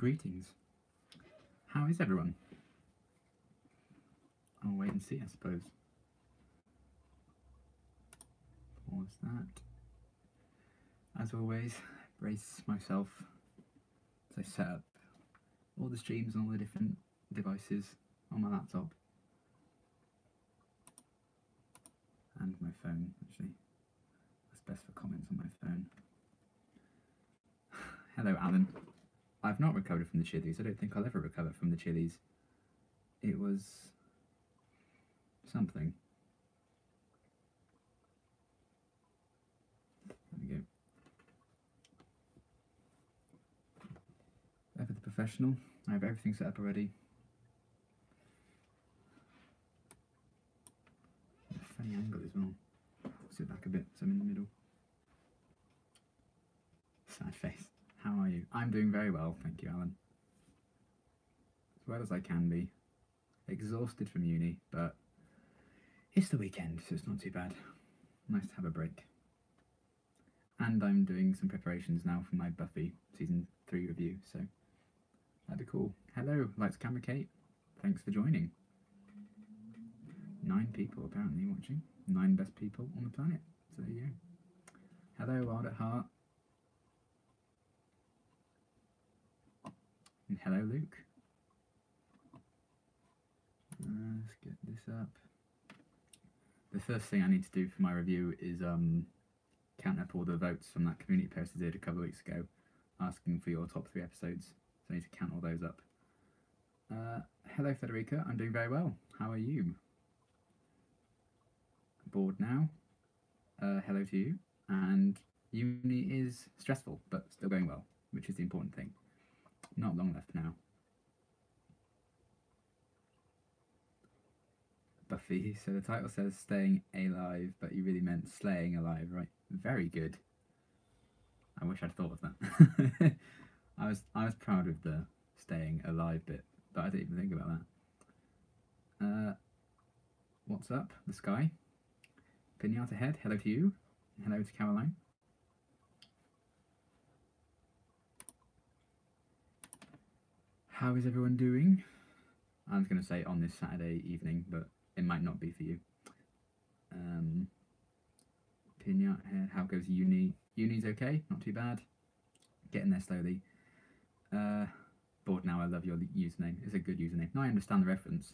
Greetings. How is everyone? I'll wait and see, I suppose. Pause that. As always, brace myself as I set up all the streams and all the different devices on my laptop. And my phone, actually. That's best for comments on my phone. Hello, Alan. I've not recovered from the chilies. I don't think I'll ever recover from the chilies. It was something. There we go. Ever the professional. I have everything set up already. A funny angle as well. Sit back a bit so I'm in the middle. Sad face. How are you? I'm doing very well, thank you, Alan. As well as I can be. Exhausted from uni, but it's the weekend, so it's not too bad. Nice to have a break. And I'm doing some preparations now for my Buffy Season 3 review, so that'd be cool. Hello, Lights Camera Kate. Thanks for joining. 9 people apparently watching. 9 best people on the planet. So there you go. Hello, Wild at Heart. And hello, Luke. Let's get this up. The first thing I need to do for my review is count up all the votes from that community post I did a couple of weeks ago, asking for your top 3 episodes. So I need to count all those up. Hello, Federica. I'm doing very well. How are you? Bored now. Hello to you. And uni is stressful, but still going well, which is the important thing. Not long left now. Buffy, so the title says Stayin A-Live, but you really meant Slaying A-Live, right? Very good. I wish I'd thought of that. I was proud of the Staying Alive bit, but I didn't even think about that. What's up? The Sky. Pinata Head, hello to you. Hello to Caroline. How is everyone doing? I was going to say on this Saturday evening, but it might not be for you. Pinata Head, how goes uni? Uni's okay, not too bad. Getting there slowly. Bored now, I love your username. It's a good username. Now I understand the reference.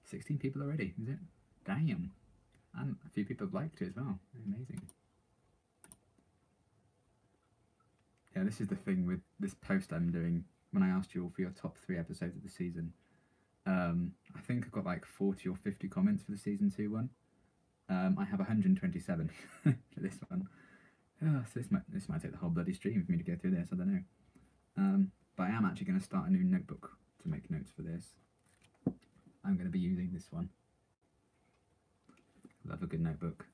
16 people already, is it? Damn. And a few people have liked it as well. Amazing. Yeah, this is the thing with this post I'm doing. When I asked you all for your top 3 episodes of the season, I think I got like 40 or 50 comments for the season 2 one. I have 127 for this one. Oh, so this might take the whole bloody stream for me to go through this, I don't know. But I am actually going to start a new notebook to make notes for this. I'm going to be using this one. Love a good notebook.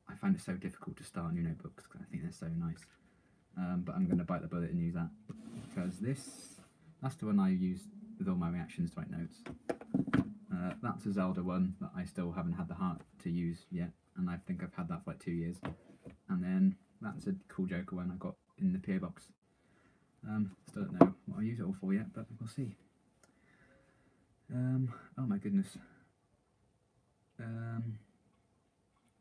I find it so difficult to start new notebooks because I think they're so nice. But I'm going to bite the bullet and use that because that's the one I use with all my reactions to write notes. That's a Zelda one that I still haven't had the heart to use yet, and I think I've had that for like 2 years. And then that's a cool Joker one I got in the PO box. Still don't know what I'll use it all for yet, but we'll see. Oh my goodness.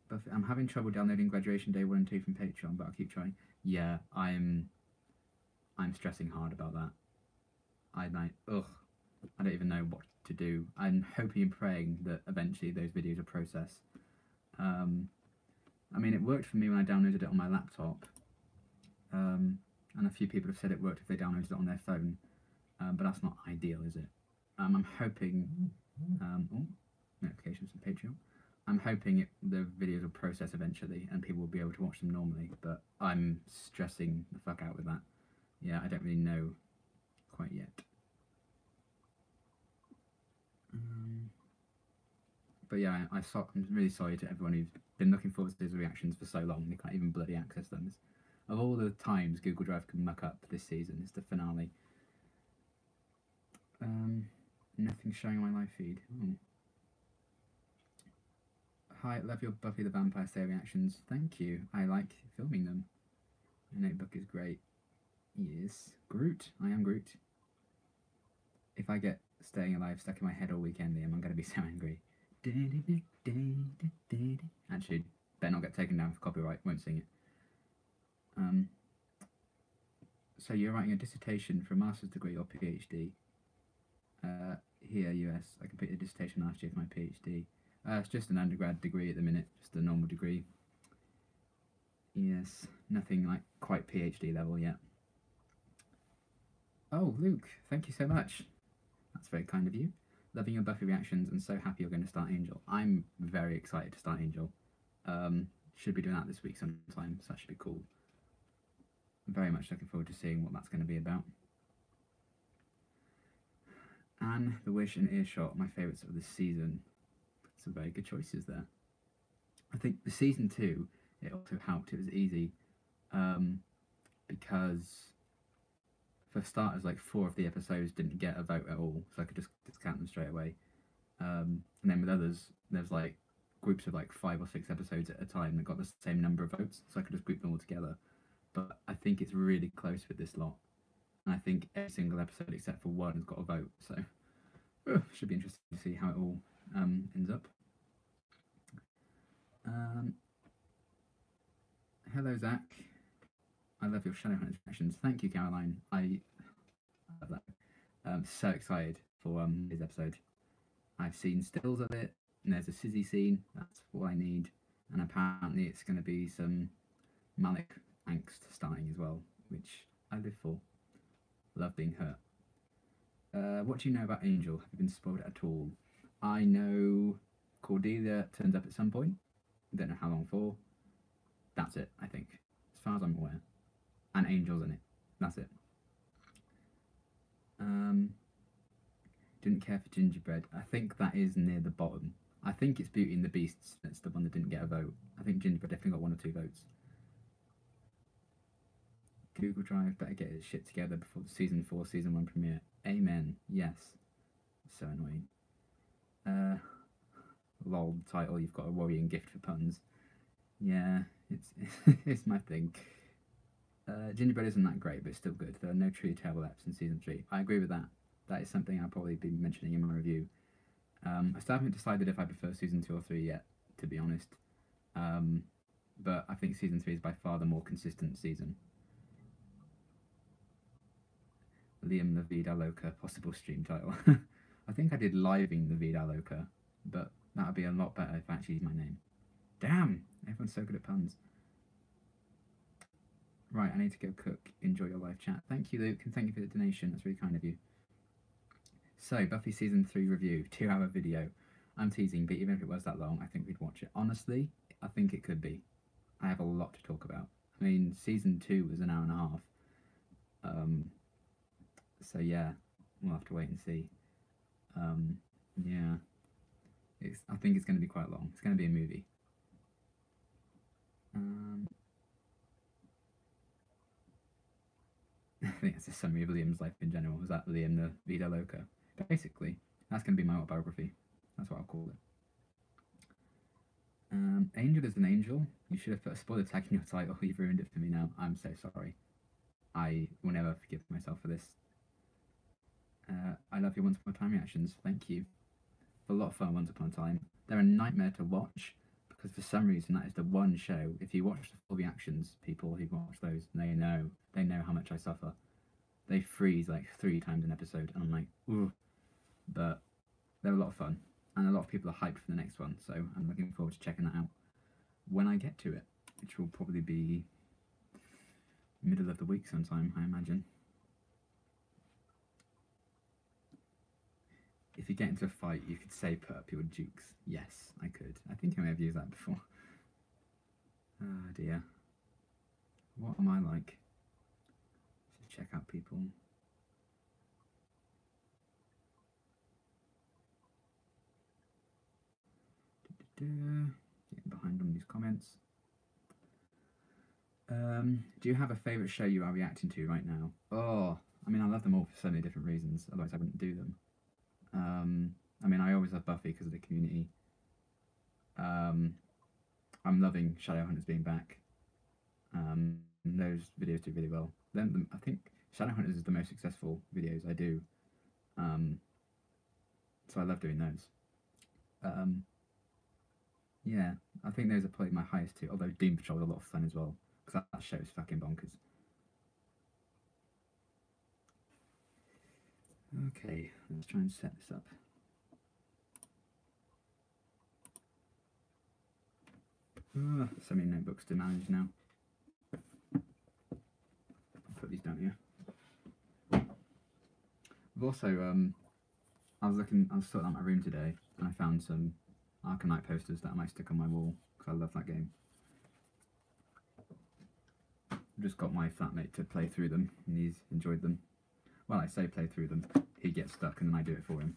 But I'm having trouble downloading Graduation Day 1 and 2 from Patreon, but I'll keep trying. Yeah, I'm stressing hard about that. I don't even know what to do. I'm hoping and praying that eventually those videos are processed. I mean, it worked for me when I downloaded it on my laptop, and a few people have said it worked if they downloaded it on their phone, but that's not ideal, is it? I'm hoping, notifications from Patreon. I'm hoping the videos will process eventually and people will be able to watch them normally, but I'm stressing the fuck out with that. Yeah, I don't really know quite yet. But yeah, I'm really sorry to everyone who's been looking forward to these reactions for so long. They can't even bloody access them. Of all the times Google Drive can muck up this season, it's the finale. Nothing showing on my live feed. Hi, love your Buffy the Vampire Slayer reactions. Thank you. I like filming them. Notebook is great. Yes. Groot. I am Groot. If I get Staying Alive stuck in my head all weekend, Liam, I'm going to be so angry. Actually, better not get taken down for copyright. Won't sing it. So you're writing a dissertation for a master's degree or PhD. Here, US. I completed a dissertation last year for my PhD. It's just an undergrad degree at the minute, just a normal degree. Yes, nothing like quite PhD level yet. Oh, Luke, thank you so much. That's very kind of you. Loving your Buffy reactions and so happy you're going to start Angel. I'm very excited to start Angel. Should be doing that this week sometime, so that should be cool. I'm very much looking forward to seeing what that's going to be about. Anne, The Wish and Earshot, my favourites of this season. Some very good choices there. I think the season 2, it also helped. It was easy because, for starters, like 4 of the episodes didn't get a vote at all, so I could just discount them straight away. And then with others, there's like groups of like 5 or 6 episodes at a time that got the same number of votes, so I could just group them all together. But I think it's really close with this lot. And I think every single episode except for one has got a vote, so should be interesting to see how it all ends up. Hello, Zach. I love your Shadowhunters reactions. Thank you, Caroline. I love that. I'm so excited for this episode. I've seen stills of it, and there's a Sizzy scene. That's all I need. And apparently it's going to be some Malik angst starting as well, which I live for. Love being hurt. What do you know about Angel? Have you been spoiled at all? I know Cordelia turns up at some point. I don't know how long for. That's it, I think, as far as I'm aware. And Angel's in it. That's it. Didn't care for Gingerbread. I think that is near the bottom. I think it's Beauty and the Beasts that's the one that didn't get a vote. I think Gingerbread definitely got 1 or 2 votes. Google Drive better get its shit together before the season 4, season 1 premiere. Amen. Yes. So annoying. Lol, title, you've got a worrying gift for puns. Yeah, it's my thing. Gingerbread isn't that great, but it's still good. There are no truly terrible eps in season 3. I agree with that. That is something I'll probably be mentioning in my review. I still haven't decided if I prefer season 2 or 3 yet, to be honest. But I think season 3 is by far the more consistent season. Liam the Vida Loca, possible stream title. I think I did living the Vida Loca, but that would be a lot better if I actually used my name. Damn! Everyone's so good at puns. Right, I need to go cook. Enjoy your live chat. Thank you, Luke, and thank you for the donation. That's really kind of you. So, Buffy Season 3 review, 2-hour video. I'm teasing, but even if it was that long, I think we'd watch it. Honestly, I think it could be. I have a lot to talk about. I mean, Season 2 was an hour and a half. So yeah, we'll have to wait and see. Yeah. I think it's going to be quite long. It's going to be a movie. I think it's a summary of Liam's life in general. Was that Liam the Vida Loca? Basically, that's going to be my autobiography. That's what I'll call it. Angel is an angel. You should have put a spoiler tag in your title. You've ruined it for me now. I'm so sorry. I will never forgive myself for this. I love your Once Upon a Time reactions. Thank you. A lot of fun Once Upon a Time. They're a nightmare to watch because for some reason that is the one show. If you watch the full reactions, people who watch those, they know how much I suffer. They freeze like 3 times an episode, and I'm like, ooh. But they're a lot of fun, and a lot of people are hyped for the next one. So I'm looking forward to checking that out when I get to it, which will probably be middle of the week sometime, I imagine. If you get into a fight, you could say put up your jukes. Yes, I could. I think I may have used that before. Oh dear. What am I like? Just check out people. Getting behind on these comments. Do you have a favourite show you are reacting to right now? Oh, I mean, I love them all for so many different reasons, otherwise I wouldn't do them. I mean, I always love Buffy because of the community. I'm loving Shadowhunters being back. No those videos do really well. I think Shadowhunters is the most successful videos I do. So I love doing those. Yeah, I think those are probably my highest two, although Doom Patrol is a lot of fun as well, because that show is fucking bonkers. Okay, let's try and set this up. So many notebooks to manage now. I'll put these down here. I've also, I was sorting out my room today, and I found some Arkham Knight posters that I might stick on my wall, because I love that game. I've just got my flatmate to play through them, and he's enjoyed them. Well, I say play through them, he gets stuck and then I do it for him.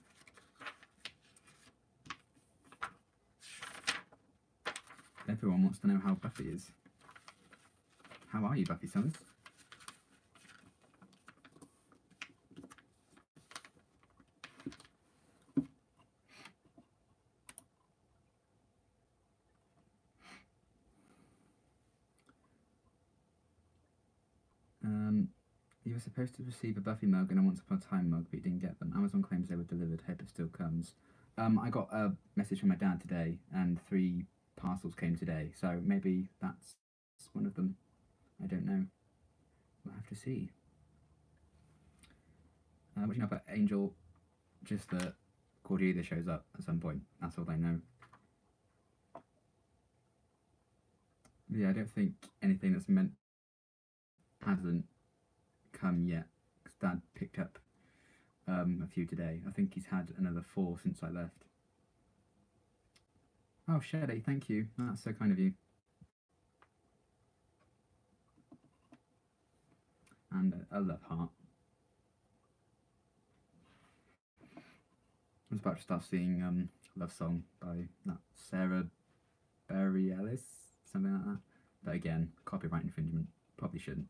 Everyone wants to know how Buffy is. How are you, Buffy Summers? You were supposed to receive a Buffy mug and a Once Upon a Time mug, but you didn't get them. Amazon claims they were delivered. Hope it still comes. I got a message from my dad today, and 3 parcels came today, so maybe that's one of them. I don't know. We'll have to see. What do you know about Angel? Just that Cordelia shows up at some point. That's all I know. Yeah, I don't think anything that's meant hasn't come yet. Because Dad picked up a few today. I think he's had another 4 since I left. Oh, Shelley, thank you. That's so kind of you. And a love heart. I was about to start seeing Love Song by that Sarah Bareilles, something like that. But again, copyright infringement. Probably shouldn't.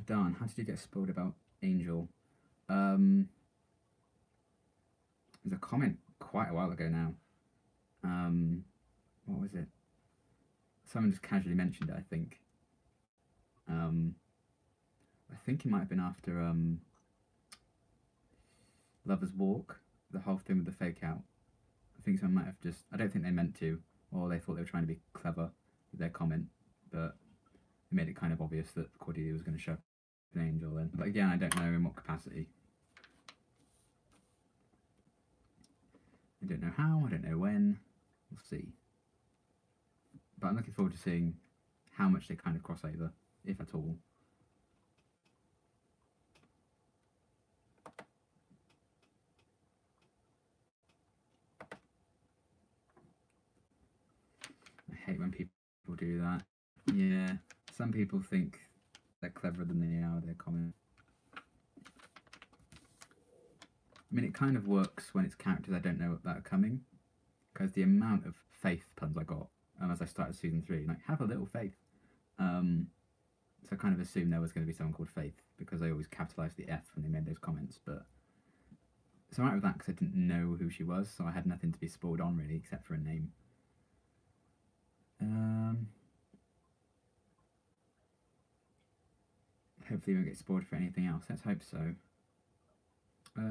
Dan, how did you get spoiled about Angel? There's a comment quite a while ago now. What was it? Someone just casually mentioned it, I think. I think it might have been after Lover's Walk, the whole thing with the fake out. I think someone might have just, I don't think they meant to, or they thought they were trying to be clever with their comment, but it made it kind of obvious that Cordelia was going to show an Angel then. But again, I don't know in what capacity. I don't know how, I don't know when, we'll see. But I'm looking forward to seeing how much they kind of cross over, if at all. I hate when people do that. Yeah, some people think they're cleverer than they are with their comments. I mean, it kind of works when it's characters I don't know that are coming, because the amount of faith puns I got as I started season 3, like, have a little faith. So I kind of assumed there was going to be someone called Faith, because I always capitalised the F when they made those comments, but it's alright with that because I didn't know who she was, so I had nothing to be spoiled on really, except for a name. Hopefully we won't get spoiled for anything else, let's hope so.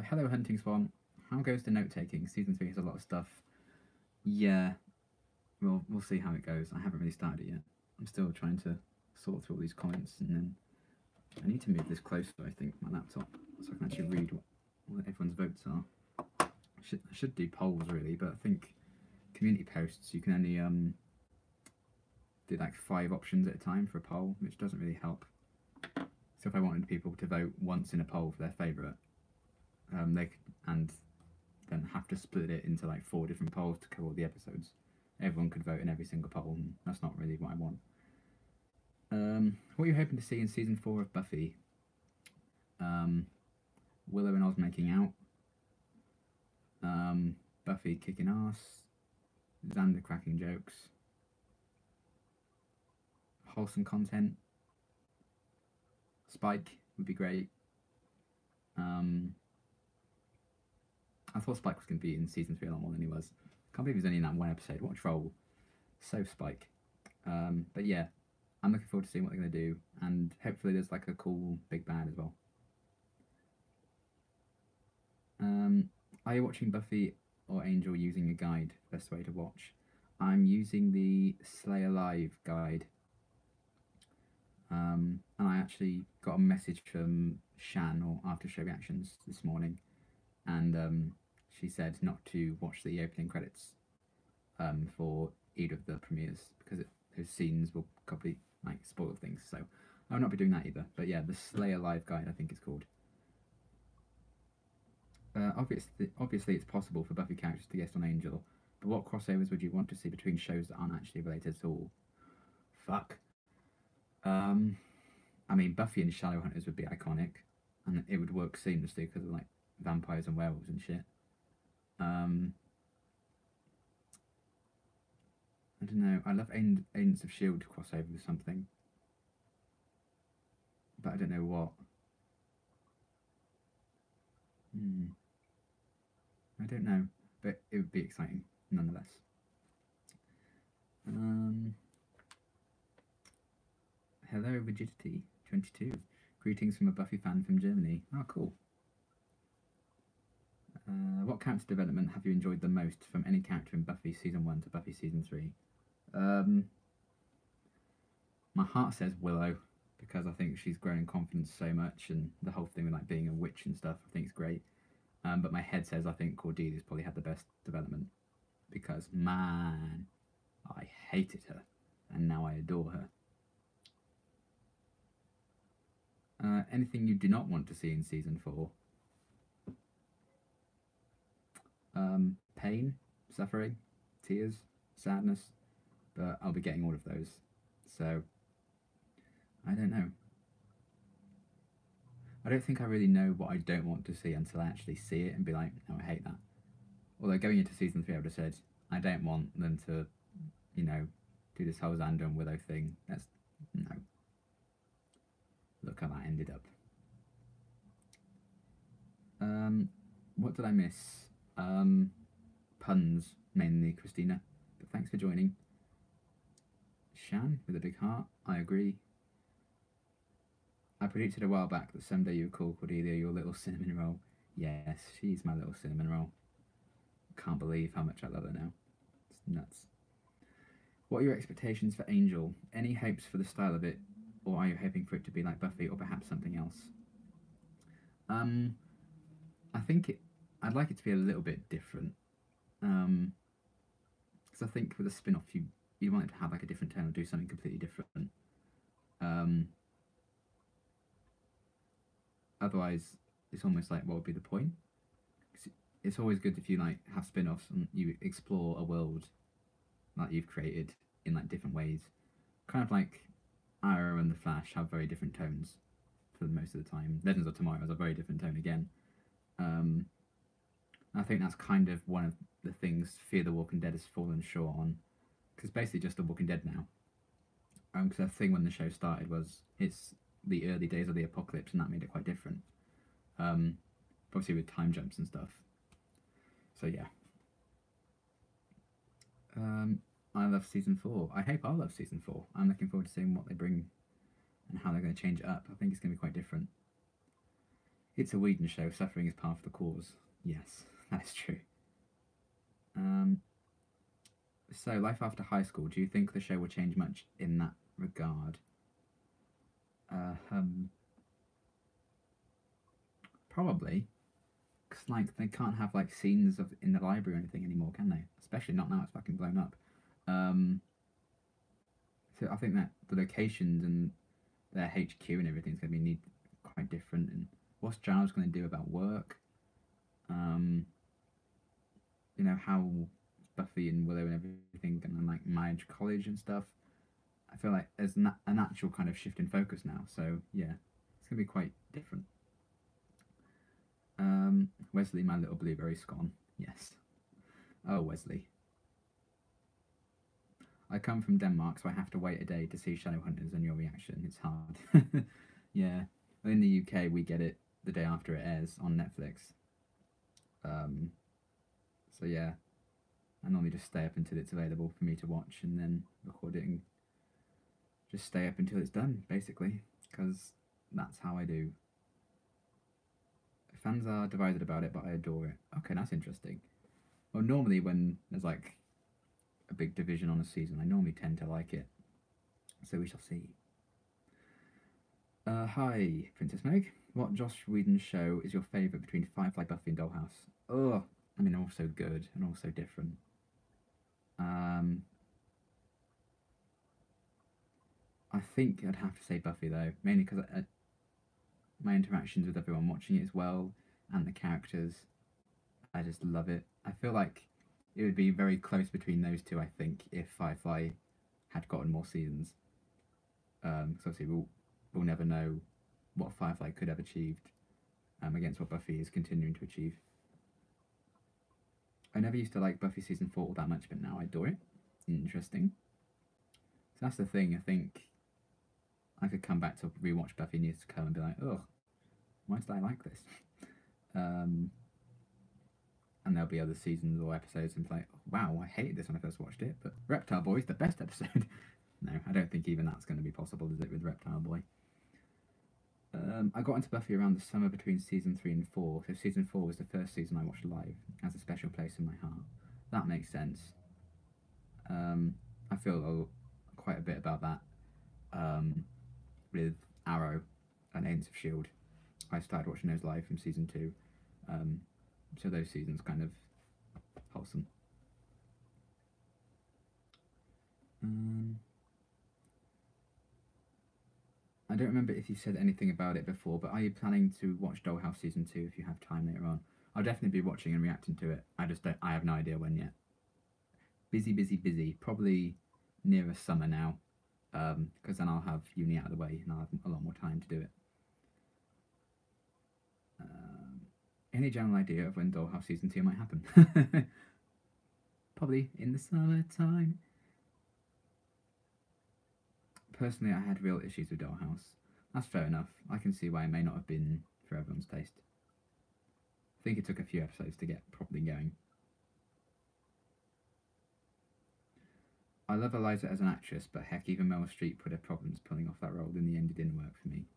Hello Hunting Spawn, how goes the note-taking? Season 3 has a lot of stuff. Yeah, we'll see how it goes. I haven't really started it yet. I'm still trying to sort through all these comments, and then I need to move this closer, I think, my laptop, so I can actually read what everyone's votes are. I should do polls really, but I think community posts, you can only do like 5 options at a time for a poll, which doesn't really help. So if I wanted people to vote once in a poll for their favourite, they could, and then have to split it into like 4 different polls to cover all the episodes. Everyone could vote in every single poll, and that's not really what I want. What are you hoping to see in season 4 of Buffy? Willow and Oz making out. Buffy kicking ass. Xander cracking jokes. Wholesome content. Spike would be great. Um, I thought Spike was going to be in season 3 a lot more than he was. Can't believe he's only in that one episode. What a troll. So Spike. But yeah, I'm looking forward to seeing what they're going to do, and hopefully there's like a cool big bad as well. Are you watching Buffy or Angel using a guide? Best way to watch. I'm using the Slay A-Live guide. And I actually got a message from Shan or After Show Reactions this morning, and she said not to watch the opening credits for either of the premieres because those scenes will probably like spoil things. So I will not be doing that either. But yeah, the Slay A-Live guide I think it's called. Obviously, it's possible for Buffy characters to guest on Angel, but what crossovers would you want to see between shows that aren't actually related at all? Fuck. I mean, Buffy and Shadowhunters would be iconic, and it would work seamlessly because of like vampires and werewolves and shit. I don't know. I love Agents of Shield crossover with something, but I don't know what. I don't know, but it would be exciting nonetheless. Hello, Rigidity22. Greetings from a Buffy fan from Germany. Oh, cool. What character development have you enjoyed the most from any character in Buffy Season 1 to Buffy Season 3? My heart says Willow, because I think she's grown in confidence so much, and the whole thing with like being a witch and stuff, I think is great. But my head says I think Cordelia's probably had the best development, because man, I hated her, and now I adore her. Anything you do not want to see in Season 4? Pain, suffering, tears, sadness, but I'll be getting all of those. So, I don't know. I don't think I really know what I don't want to see until I actually see it and be like, no, I hate that. Although going into Season 3, I would have said, I don't want them to, you know, do this whole Xander and Willow thing. That's, no. Look how that ended up. What did I miss? Puns, mainly, Christina. But thanks for joining. Shan, with a big heart. I agree. I predicted a while back that someday you would call Cordelia your little cinnamon roll. Yes, she's my little cinnamon roll. Can't believe how much I love her now. It's nuts. What are your expectations for Angel? Any hopes for the style of it? Or are you hoping for it to be like Buffy or perhaps something else? I think I'd like it to be a little bit different. Because I think with a spin-off, you want it to have like a different tone or do something completely different. Otherwise, it's almost like, what would be the point? It's always good if you like have spin-offs and you explore a world that you've created in like different ways. Kind of like Arrow and the Flash have very different tones for most of the time. Legends of Tomorrow has a very different tone again. I think that's kind of one of the things Fear the Walking Dead has fallen short on, because basically just The Walking Dead now. Because the thing when the show started was it's the early days of the apocalypse, and that made it quite different. Obviously with time jumps and stuff. So yeah. I love Season 4. I hope I'll love Season 4. I'm looking forward to seeing what they bring and how they're going to change it up. I think it's going to be quite different. It's a Whedon show. Suffering is part of the cause. Yes, that's true. So, life after high school. Do you think the show will change much in that regard? Probably. Because, like, they can't have, like, scenes of in the library or anything anymore, can they? Especially not now it's fucking blown up. So I think that the locations and their HQ and everything's going to be quite different. And what's Giles going to do about work? You know, how Buffy and Willow and everything going to like manage college and stuff. I feel like there's a natural kind of shift in focus now. So yeah, it's going to be quite different. Wesley, my little blueberry scone. Yes. Oh, Wesley. I come from Denmark, so I have to wait a day to see Shadowhunters and your reaction. It's hard. Yeah. In the UK, we get it the day after it airs on Netflix. So yeah, I normally just stay up until it's available for me to watch, and then record it and just stay up until it's done, basically, because that's how I do. Fans are divided about it, but I adore it. Okay, that's interesting. Well, normally when there's like a big division on a season, I normally tend to like it. So we shall see. Hi, Princess Meg. What Joss Whedon show is your favourite between Firefly, Buffy, and Dollhouse? Oh, I mean, all so good and all so different. I think I'd have to say Buffy though, mainly because my interactions with everyone watching it as well, and the characters, I just love it. I feel like it would be very close between those two. I think if Firefly had gotten more seasons, because obviously we'll never know what Firefly could have achieved against what Buffy is continuing to achieve. I never used to like Buffy season 4 all that much, but now I adore it. Interesting. So that's the thing. I think I could come back to rewatch Buffy in years to come and be like, oh, why did I like this? And there'll be other seasons or episodes and be like, wow, I hated this when I first watched it, but Reptile Boy's the best episode. No, I don't think even that's going to be possible, is it, with Reptile Boy? I got into Buffy around the summer between season 3 and 4. So season 4 was the first season I watched live, has a special place in my heart. That makes sense. I feel quite a bit about that with Arrow and Agents of Shield. I started watching those live from season 2, so those seasons kind of wholesome. I don't remember if you said anything about it before, but are you planning to watch Dollhouse season 2 if you have time later on? I'll definitely be watching and reacting to it. I just don't. I have no idea when yet. Busy, busy, busy. Probably nearer summer now, because then I'll have uni out of the way and I'll have a lot more time to do it. Any general idea of when Dollhouse season 2 might happen? Probably in the summertime. Personally, I had real issues with Dollhouse. That's fair enough. I can see why it may not have been for everyone's taste. I think it took a few episodes to get properly going. I love Eliza as an actress, but heck, even Meryl Streep would have problems pulling off that role. In the end, it didn't work for me.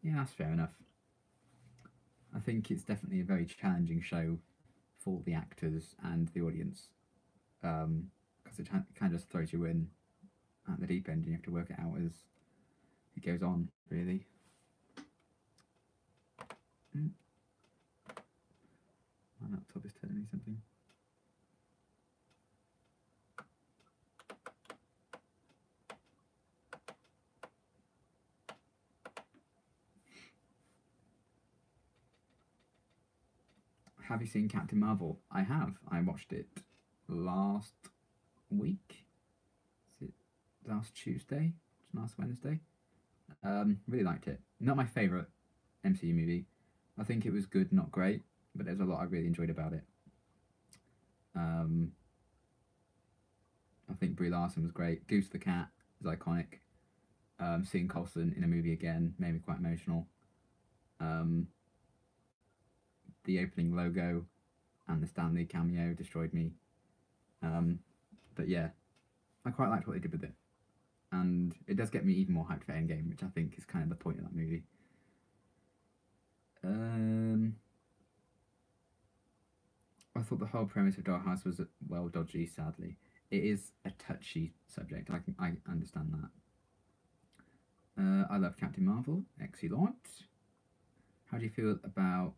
Yeah, that's fair enough. I think it's definitely a very challenging show for the actors and the audience, because it kind of just throws you in at the deep end, and you have to work it out as it goes on, really. My laptop is telling me something. Have you seen Captain Marvel? I have. I watched it last week. Is it last Tuesday? Last Wednesday? Really liked it. Not my favourite MCU movie. I think it was good, not great, but there's a lot I really enjoyed about it. I think Brie Larson was great. Goose the cat is iconic. Seeing Coulson in a movie again made me quite emotional. The opening logo and the Stan Lee cameo destroyed me. But yeah, I quite liked what they did with it. And it does get me even more hyped for Endgame, which I think is kind of the point of that movie. I thought the whole premise of Dollhouse was, well, dodgy, sadly. It is a touchy subject, I understand that. I love Captain Marvel, excellent. How do you feel about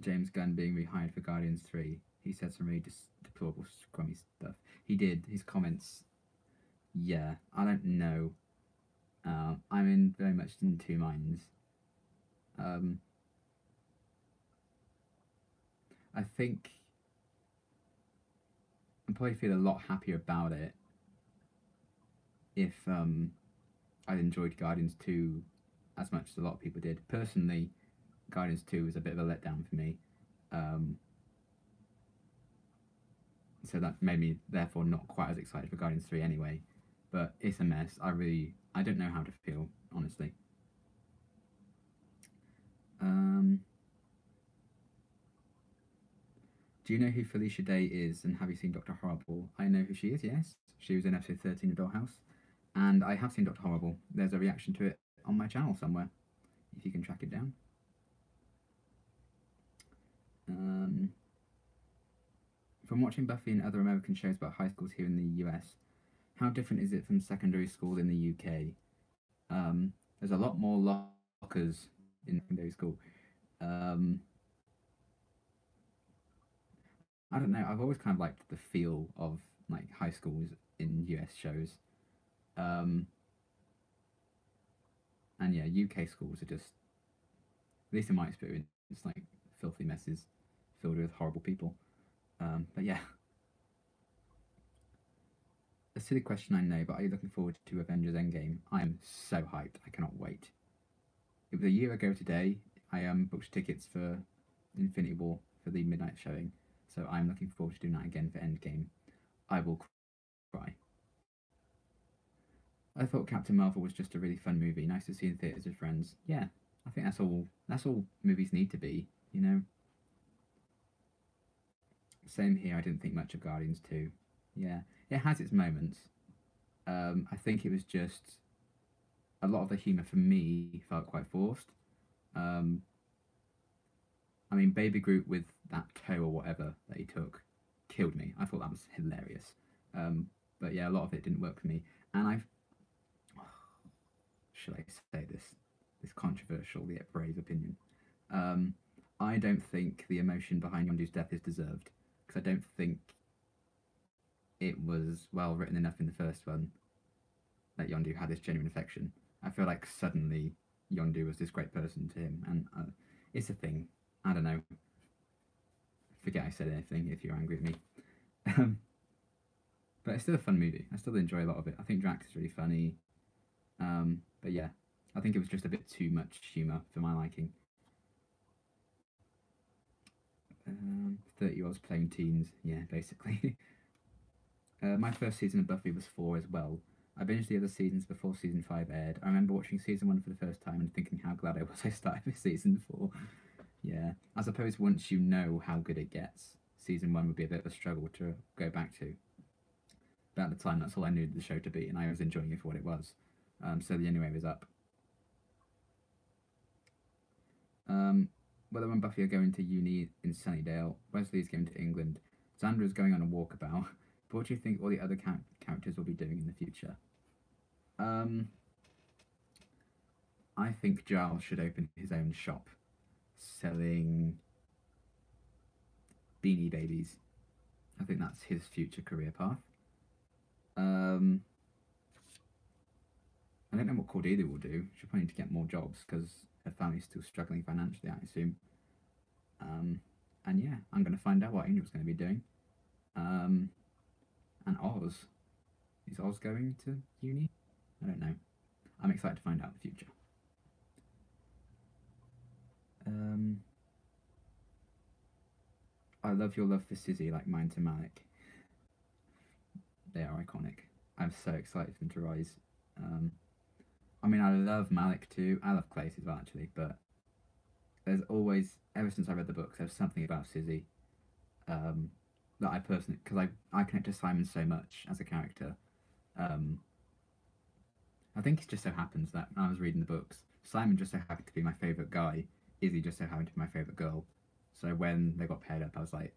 James Gunn being rehired for Guardians 3? He said some really deplorable, scrummy stuff. He did. His comments, yeah, I don't know. I'm in very much in two minds. I think I'd probably feel a lot happier about it if I'd enjoyed Guardians 2 as much as a lot of people did. Personally, Guardians 2 was a bit of a letdown for me. So that made me therefore not quite as excited for Guardians 3 anyway. But it's a mess. I don't know how to feel, honestly. Do you know who Felicia Day is, and have you seen Doctor Horrible? I know who she is. Yes, she was in episode 13 of Dollhouse, and I have seen Doctor Horrible. There's a reaction to it on my channel somewhere, if you can track it down. From watching Buffy and other American shows about high schools here in the US, how different is it from secondary school in the UK? There's a lot more lockers in secondary school. Um, I don't know. I've always kind of liked the feel of like high schools in US shows. Um, and yeah, UK schools are just, at least in my experience, like filthy messes filled with horrible people. But yeah, a silly question I know, but are you looking forward to Avengers Endgame? I am so hyped. I cannot wait. It was a year ago today. I booked tickets for Infinity War for the midnight showing, so I'm looking forward to doing that again for Endgame. I will cry. I thought Captain Marvel was just a really fun movie, nice to see in theatres with friends. Yeah, I think that's all. That's all movies need to be, you know. Same here. I didn't think much of Guardians 2. Yeah, it has its moments. I think it was just a lot of the humour for me felt quite forced. Um, I mean, Baby Groot with that toe or whatever that he took killed me. I thought that was hilarious. But yeah, a lot of it didn't work for me. And I've, should I say this controversial yet brave opinion? Um, I don't think the emotion behind Yondu's death is deserved because I don't think it was well written enough in the first one that Yondu had this genuine affection. I feel like suddenly Yondu was this great person to him, and it's a thing. I don't know. Forget I said anything if you're angry at me. But it's still a fun movie. I still enjoy a lot of it. I think Drax is really funny. But yeah, I think it was just a bit too much humour for my liking. 30-year-olds playing teens. Yeah, basically. My first season of Buffy was 4 as well. I binged the other seasons before season 5 aired. I remember watching season 1 for the first time and thinking how glad I was I started with season 4. Yeah, I suppose once you know how good it gets, season 1 would be a bit of a struggle to go back to. But at the time, that's all I knew the show to be, and I was enjoying it for what it was. So the anyway was up. Whether and Buffy are going to uni in Sunnydale, Wesley is going to England, Xander is going on a walkabout. But what do you think all the other characters will be doing in the future? I think Giles should open his own shop selling Beanie Babies. I think that's his future career path. I don't know what Cordelia will do. She'll probably need to get more jobs because her family's still struggling financially, I assume. And yeah, I'm going to find out what Angel's going to be doing. And Oz. Is Oz going to uni? I don't know. I'm excited to find out in the future. I love your love for Sizzy like mine to Malik. They are iconic. I'm so excited for them to rise. I mean, I love Malik too. I love Clace as well, actually. But there's always, ever since I read the books, there's something about Sizzy that I personally, because I connect to Simon so much as a character. I think it just so happens that when I was reading the books, Simon just so happened to be my favourite guy. Izzy just so happened to be my favourite girl. So when they got paired up, I was like,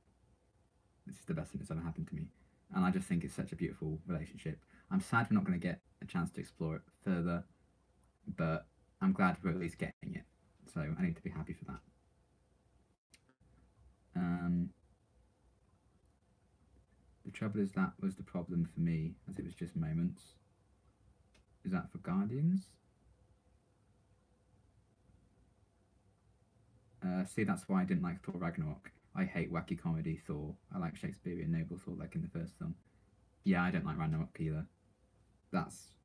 this is the best thing that's ever happened to me. And I just think it's such a beautiful relationship. I'm sad we're not going to get a chance to explore it further, but I'm glad we're at least getting it. So I need to be happy for that. The trouble is that was the problem for me, as it was just moments. Is that for Guardians? See, that's why I didn't like Thor Ragnarok. I hate wacky comedy Thor. I like Shakespearean noble Thor like in the first film. Yeah, I don't like Ragnarok either. That's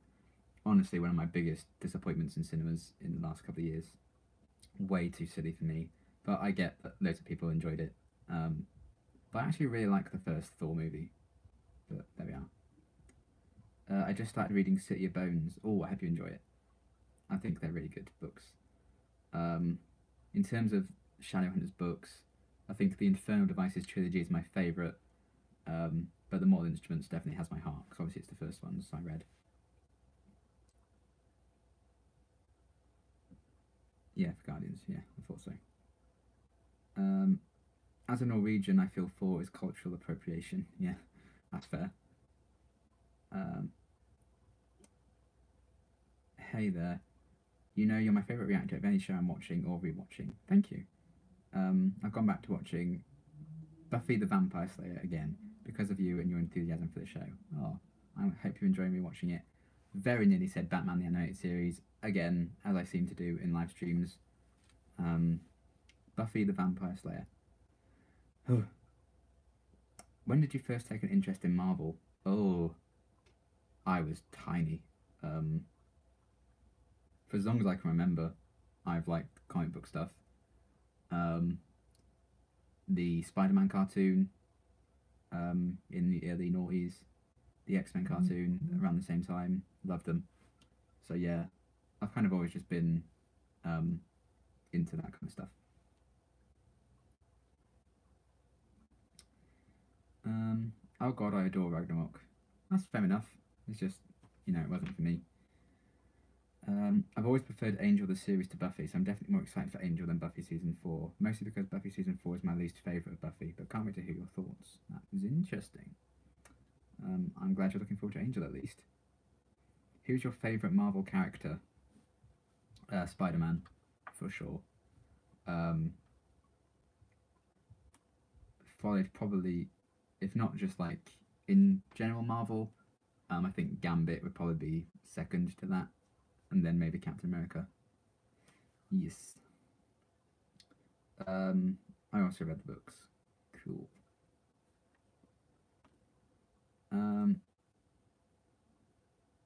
honestly one of my biggest disappointments in cinemas in the last couple of years. Way too silly for me. But I get that loads of people enjoyed it. But I actually really like the first Thor movie. But there we are. I just started reading City of Bones. Oh, I hope you enjoy it. I think they're really good books. In terms of Shadowhunters books, I think the Infernal Devices trilogy is my favourite, but the Mortal Instruments definitely has my heart, because obviously it's the first ones I read. Yeah, for Guardians, yeah, I thought so. As a Norwegian, I feel 4 is cultural appropriation. Yeah, that's fair. Um, hey there. You know you're my favourite reactor of any show I'm watching or rewatching. Thank you. I've gone back to watching Buffy the Vampire Slayer again because of you and your enthusiasm for the show. Oh, I hope you enjoy me watching it. Very nearly said Batman the Animated Series again, as I seem to do in live streams. Buffy the Vampire Slayer. When did you first take an interest in Marvel? Oh, I was tiny. For as long as I can remember, I've liked comic book stuff. Um, the Spider-Man cartoon in the early noughties, the X-Men cartoon around the same time, loved them. So yeah, I've kind of always just been into that kind of stuff. Oh god, I adore Ragnarok. That's fair enough. It's just, it wasn't for me. I've always preferred Angel the series to Buffy, so I'm definitely more excited for Angel than Buffy season 4. Mostly because Buffy season 4 is my least favourite of Buffy, but can't wait to hear your thoughts. That was interesting. I'm glad you're looking forward to Angel at least. Who's your favourite Marvel character? Spider-Man, for sure. Followed probably, if not just like in general Marvel, I think Gambit would probably be second to that, and then maybe Captain America. Yes. I also read the books. Cool.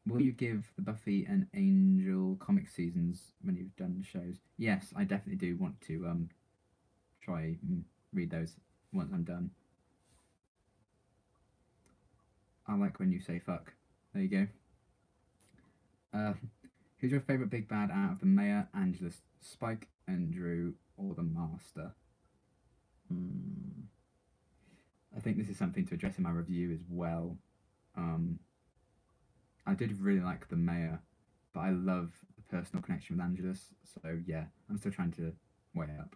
Will you give the Buffy and Angel comic seasons when you've done the shows? Yes, I definitely do want to try and read those once I'm done. I like when you say fuck. There you go. Who's your favourite big bad out of the Mayor, Angelus, Spike, and Drew, or the Master? I think this is something to address in my review as well. I did really like the Mayor, but I love the personal connection with Angelus, so yeah, I'm still trying to weigh up.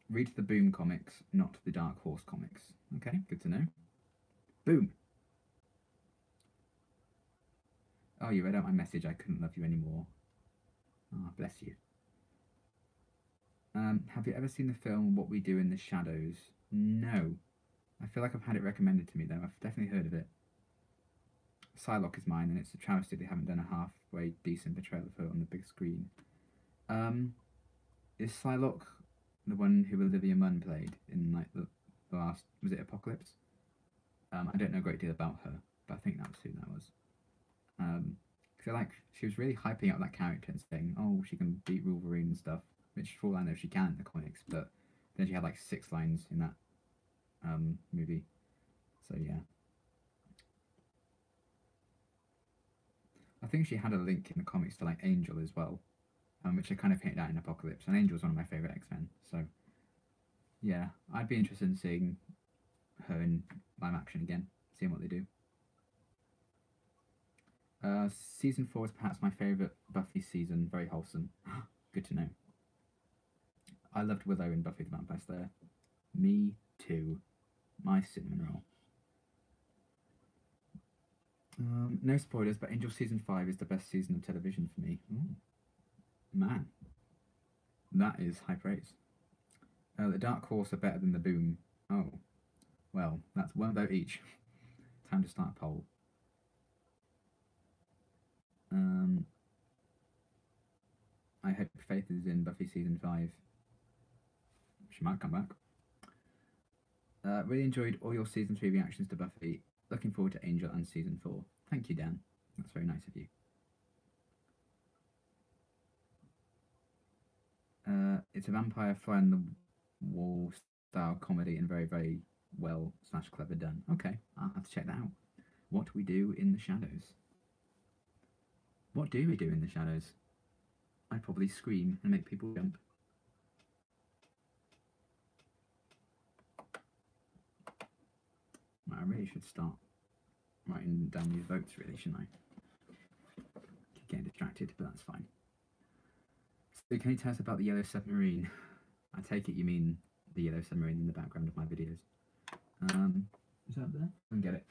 Read the Boom comics, not the Dark Horse comics. Okay, good to know. Boom! Oh, you read out my message, I couldn't love you anymore. Ah, bless you. Have you ever seen the film What We Do in the Shadows? No. I feel like I've had it recommended to me though. I've definitely heard of it. Psylocke is mine, and it's a travesty they haven't done a halfway decent portrayal of her on the big screen. Is Psylocke the one who Olivia Munn played in like the last? Was it Apocalypse? I don't know a great deal about her, but I think that was who that was. Because like she was really hyping up that character and saying, "Oh, she can beat Wolverine and stuff," which for all I know she can in the comics, but then she had like 6 lines in that movie. So yeah. I think she had a link in the comics to like Angel as well, which I kind of hinted at in Apocalypse. And Angel's one of my favourite X-Men, so yeah, I'd be interested in seeing her in live action again, seeing what they do. Season 4 is perhaps my favourite Buffy season, very wholesome. Good to know. I loved Willow in Buffy the Vampire Slayer. Me too. My cinnamon roll. No spoilers, but Angel season 5 is the best season of television for me. Ooh. Man, that is high praise. The Dark Horse are better than the Boom. Oh, well, that's 1 vote each. Time to start a poll. I hope Faith is in Buffy season 5. She might come back. Really enjoyed all your season 3 reactions to Buffy. Looking forward to Angel and season 4. Thank you, Dan. That's very nice of you. It's a vampire fly on the wall style comedy and very, very well / clever done. Okay, I'll have to check that out. What do we do in the shadows? What do we do in the shadows? I'd probably scream and make people jump. I really should start writing down these votes, really, shouldn't I? Keep getting distracted, but that's fine. So can you tell us about the yellow submarine? I take it you mean the yellow submarine in the background of my videos. Is that there? I can get it.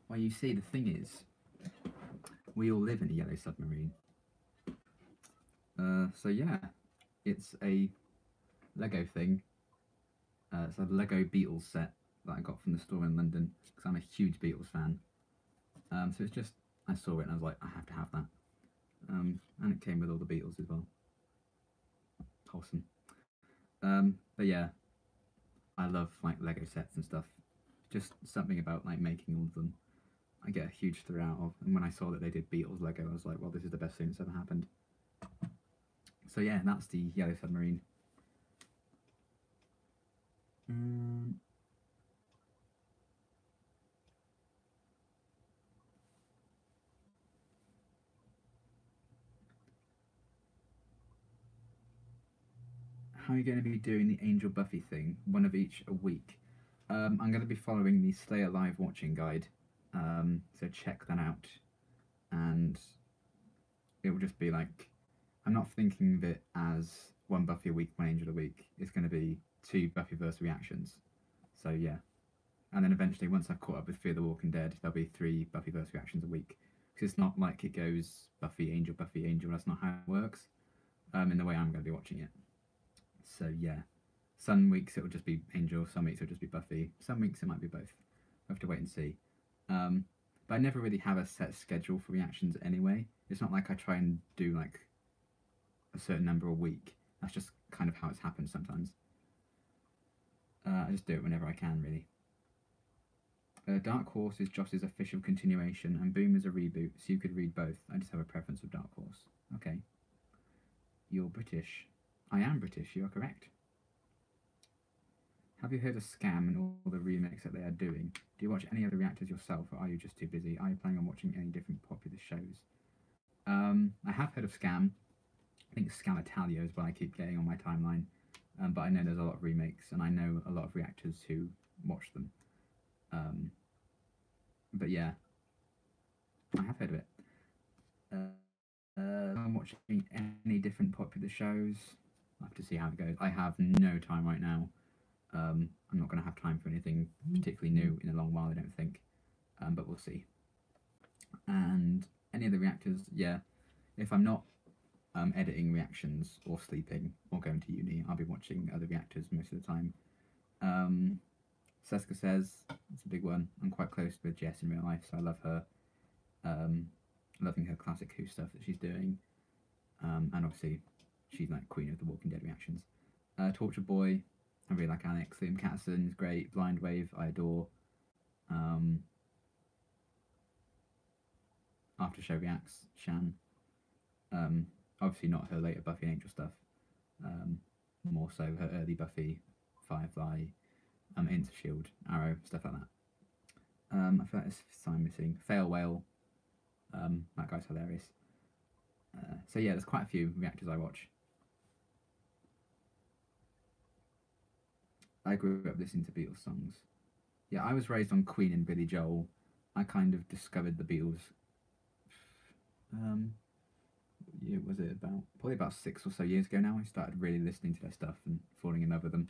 Well, you see, the thing is, we all live in a yellow submarine. So yeah, it's a Lego thing. It's a Lego Beatles set that I got from the store in London because I'm a huge Beatles fan. So it's just, I saw it and I was like, I have to have that. And it came with all the Beatles as well. Wholesome. But yeah, I love like Lego sets and stuff. Just something about like making all of them I get a huge thrill out of. And when I saw that they did Beatles Lego, I was like, well, this is the best thing that's ever happened. So yeah, that's the yellow submarine. How are you going to be doing the Angel Buffy thing? One of each a week. I'm going to be following the Stay Alive watching guide. So check that out. And it will just be like, I'm not thinking of it as one Buffy a week, one Angel a week. It's going to be 2 Buffyverse reactions. So yeah. And then eventually, once I've caught up with Fear the Walking Dead, there'll be 3 Buffyverse reactions a week. Because it's not like it goes Buffy, Angel, That's not how it works. In the way I'm going to be watching it. So yeah, some weeks it'll just be Angel, some weeks it'll just be Buffy, some weeks it might be both. We'll have to wait and see. But I never really have a set schedule for reactions anyway. It's not like I try and do like a certain number a week. That's just kind of how it's happened sometimes. I just do it whenever I can, really. Dark Horse is Joss's official continuation, and Boom is a reboot, so you could read both. I just have a preference of Dark Horse. Okay. You're British. I am British, you are correct. Have you heard of Scam and all the remakes that they are doing? Do you watch any other reactors yourself, or are you just too busy? Are you planning on watching any different popular shows? I have heard of Scam. I think Scam Italia is what I keep getting on my timeline. But I know there's a lot of remakes, and I know a lot of reactors who watch them. But yeah, I have heard of it. I'm watching any different popular shows. I'll have to see how it goes. I have no time right now. I'm not going to have time for anything particularly new in a long while, I don't think. But we'll see. And any of the reactors, yeah. If I'm not editing reactions or sleeping or going to uni, I'll be watching other reactors most of the time. Seska says, it's a big one. I'm quite close with Jess in real life, so I love her. Loving her classic Who stuff that she's doing. And obviously, she's like queen of the Walking Dead reactions. Torture Boy, I really like Alex. Liam Catterson is great. Blind Wave, I adore. After Show Reacts, Shan. Obviously not her later Buffy and Angel stuff. More so her early Buffy, Firefly, Into Shield, Arrow, stuff like that. I feel like there's something missing. Fail Whale. That guy's hilarious. So yeah, there's quite a few reactors I watch. I grew up listening to Beatles songs. Yeah, I was raised on Queen and Billy Joel. I kind of discovered the Beatles. Yeah, was it probably about 6 or so years ago now? I started really listening to their stuff and falling in love with them.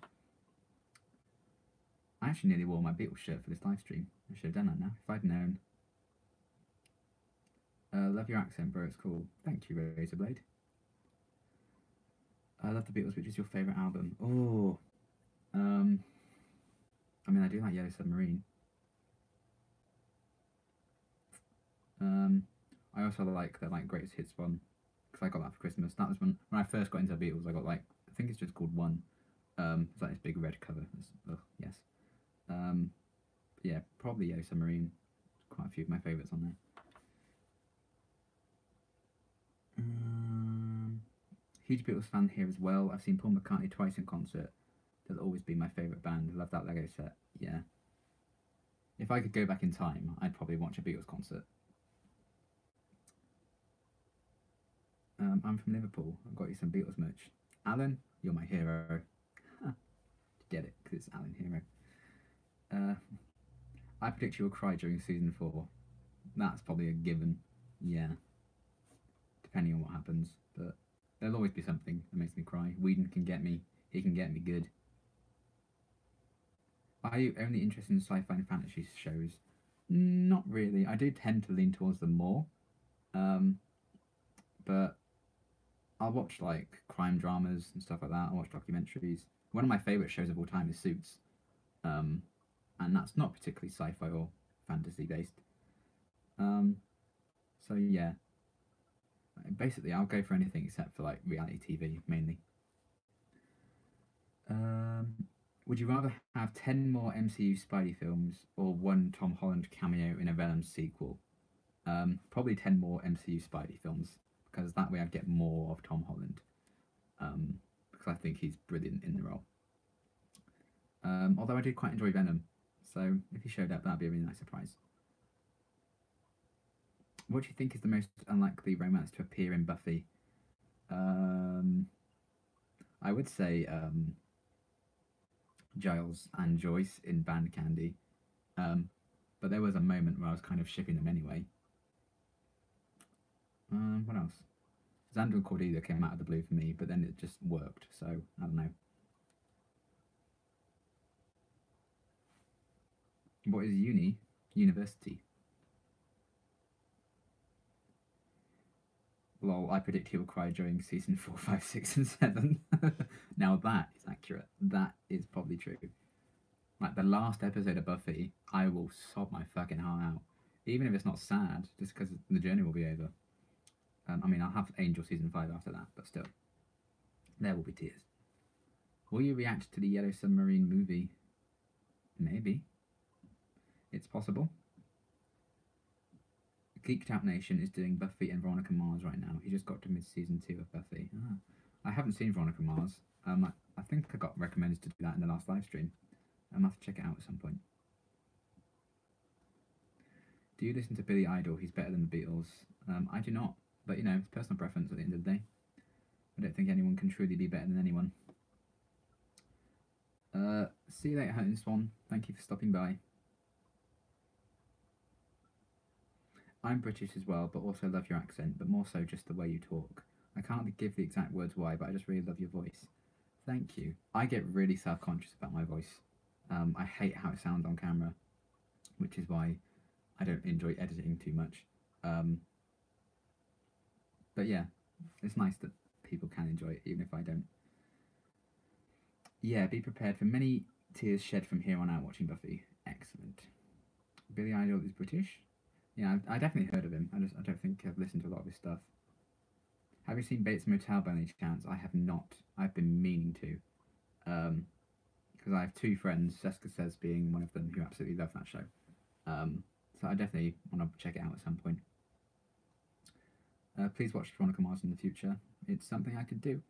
I actually nearly wore my Beatles shirt for this live stream. I should have done that now if I'd known. Love your accent, bro. It's cool. Thank you, Razorblade. I love the Beatles. Which is your favourite album? Oh, I mean, I do like Yellow Submarine. I also like the Greatest Hits one because I got that for Christmas. That was when I first got into the Beatles. I got I think it's just called One. It's like this big red cover. Yes. Yeah, probably Yellow Submarine. Quite a few of my favourites on there. Huge Beatles fan here as well. I've seen Paul McCartney twice in concert. They'll always be my favourite band. I love that Lego set. Yeah. If if I could go back in time, I'd probably watch a Beatles concert. I'm from Liverpool. I've got you some Beatles merch. Alan, you're my hero. Get it? Because it's Alan Hero. Uh, I predict you will cry during season 4. That's probably a given. Yeah. Depending on what happens. But there'll always be something that makes me cry. Whedon can get me. He can get me good. Are you only interested in sci-fi and fantasy shows? Not really. I do tend to lean towards them more. But I'll watch like crime dramas and stuff like that. I'll watch documentaries. One of my favourite shows of all time is Suits. And that's not particularly sci-fi or fantasy based. So yeah, basically I'll go for anything except for like reality TV mainly. Would you rather have 10 more MCU Spidey films or one Tom Holland cameo in a Venom sequel? Probably 10 more MCU Spidey films, because that way I'd get more of Tom Holland. Because I think he's brilliant in the role. Although I did quite enjoy Venom, so if he showed up, that'd be a really nice surprise. What do you think is the most unlikely romance to appear in Buffy? I would say Giles and Joyce in Band Candy. But there was a moment where I was kind of shipping them anyway. What else? Xander and Cordelia came out of the blue for me, but then it just worked, so I don't know. What is university? Lol, I predict he will cry during season 4, 5, 6, and 7. Now that is accurate. That is probably true. Like the last episode of Buffy, I will sob my fucking heart out. Even if it's not sad, just because the journey will be over. I mean, I'll have Angel season 5 after that, but still. There will be tears. Will you react to the Yellow Submarine movie? Maybe. It's possible. Geeked Out Nation is doing Buffy and Veronica Mars right now. He just got to mid-season 2 of Buffy. I haven't seen Veronica Mars. I think I got recommended to do that in the last live stream. I'll have to check it out at some point. Do you listen to Billy Idol? He's better than the Beatles. I do not. But, you know, it's personal preference at the end of the day. I don't think anyone can truly be better than anyone. See you later, Hunting Swan. Thank you for stopping by. I'm British as well, but also love your accent, but more so just the way you talk. I can't give the exact words why, but I just really love your voice. Thank you. I get really self-conscious about my voice. I hate how it sounds on camera, which is why I don't enjoy editing too much. But yeah, it's nice that people can enjoy it, even if I don't. Yeah, be prepared for many tears shed from here on out watching Buffy. Excellent. Billy Idol is British. Yeah, I definitely heard of him. I don't think I've listened to a lot of his stuff. Have you seen Bates Motel by any chance? I have not. I've been meaning to. Because I have two friends, Jessica Says being one of them, who absolutely love that show. So I definitely want to check it out at some point. Please watch Veronica Mars in the future. It's something I could do.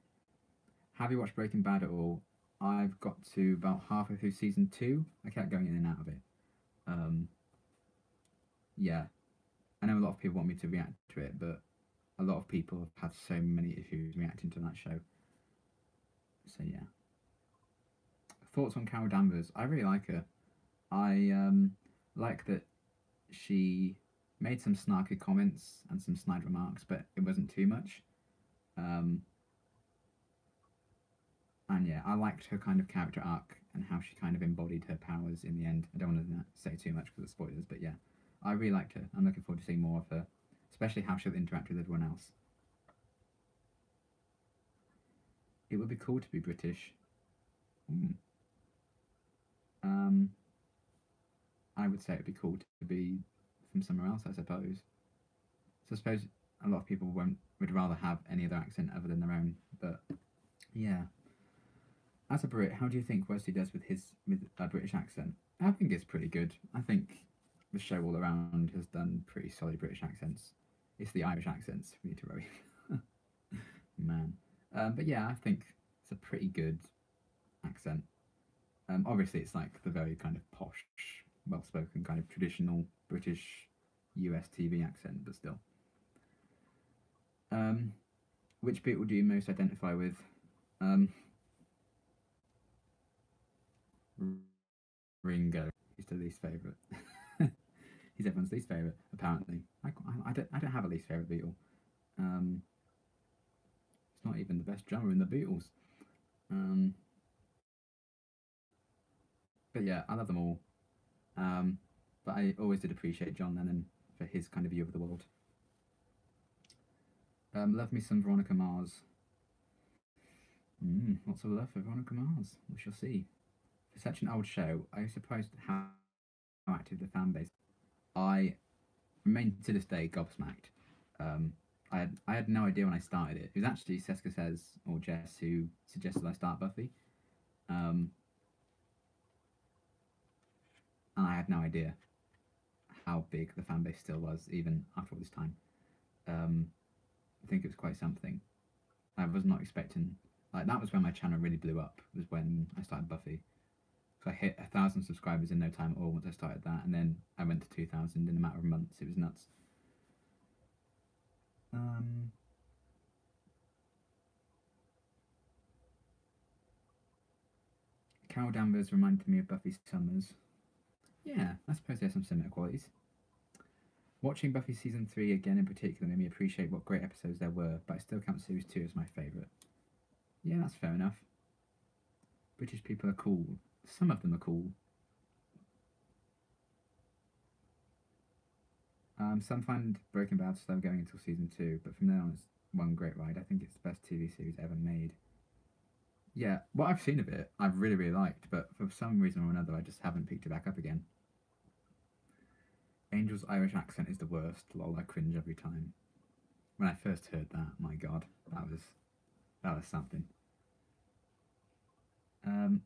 Have you watched Breaking Bad at all? I've got to about halfway through season 2. I kept going in and out of it. Yeah. I know a lot of people want me to react to it, but a lot of people have had so many issues reacting to that show. So yeah. Thoughts on Carol Danvers? I really like her. I like that she made some snarky comments and some snide remarks, but it wasn't too much. And yeah, I liked her kind of character arc and how she kind of embodied her powers in the end. I don't want to say too much because of spoilers, but yeah, I really liked her. I'm looking forward to seeing more of her, especially how she'll interact with everyone else. It would be cool to be British. I would say it would be cool to be from somewhere else, I suppose. So I suppose a lot of people would rather have any other accent other than their own, but yeah. As a Brit, how do you think Wesley does with a British accent? I think it's pretty good. I think the show all around has done pretty solid British accents. It's the Irish accents we need to worry. Man. But yeah, I think it's a pretty good accent. Obviously, it's like the very kind of posh well spoken, kind of traditional British US TV accent, but still. Which Beatle do you most identify with? Ringo. He's the least favourite. He's everyone's least favourite, apparently. I don't have a least favourite Beatle. It's not even the best drummer in the Beatles. But yeah, I love them all. But I always did appreciate John Lennon for his kind of view of the world. Love me some Veronica Mars. Lots of love for Veronica Mars. We shall see. For such an old show, I was surprised how active the fan base. I remain to this day gobsmacked. I had no idea when I started it. It was actually Seska Says or Jess who suggested I start Buffy. And I had no idea how big the fan base still was, even after all this time. I think it was quite something. I was not expecting, like, that was when my channel really blew up, was when I started Buffy. So I hit 1,000 subscribers in no time at all once I started that, and then I went to 2,000 in a matter of months. It was nuts. Carol Danvers reminded me of Buffy Summers. Yeah, I suppose there's some similar qualities. Watching Buffy Season 3 again in particular made me appreciate what great episodes there were, but I still count Series 2 as my favourite. Yeah, that's fair enough. British people are cool. Some of them are cool. Some find Breaking Bad slow going until Season 2, but from there on it's one great ride. I think it's the best TV series ever made. Yeah, what I've seen of it, I've really, really liked, but for some reason or another, I just haven't picked it back up again. Angel's Irish accent is the worst. Lol, I cringe every time. When I first heard that, my god, that was something.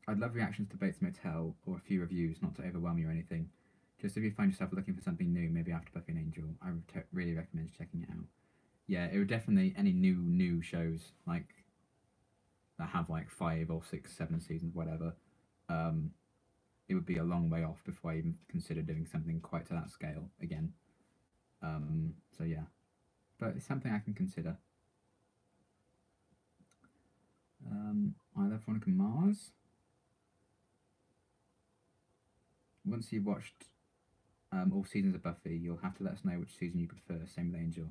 I'd love reactions to Bates Motel or a few reviews, not to overwhelm you or anything. Just if you find yourself looking for something new, maybe after Buffy and Angel, I would really recommend checking it out. Yeah, it would definitely, any new shows like that have like 5 or 6, 7 seasons, whatever. It would be a long way off before I even consider doing something quite to that scale again. So yeah, but it's something I can consider. I love Veronica Mars. Once you've watched all seasons of Buffy, you'll have to let us know which season you prefer. Same with Angel.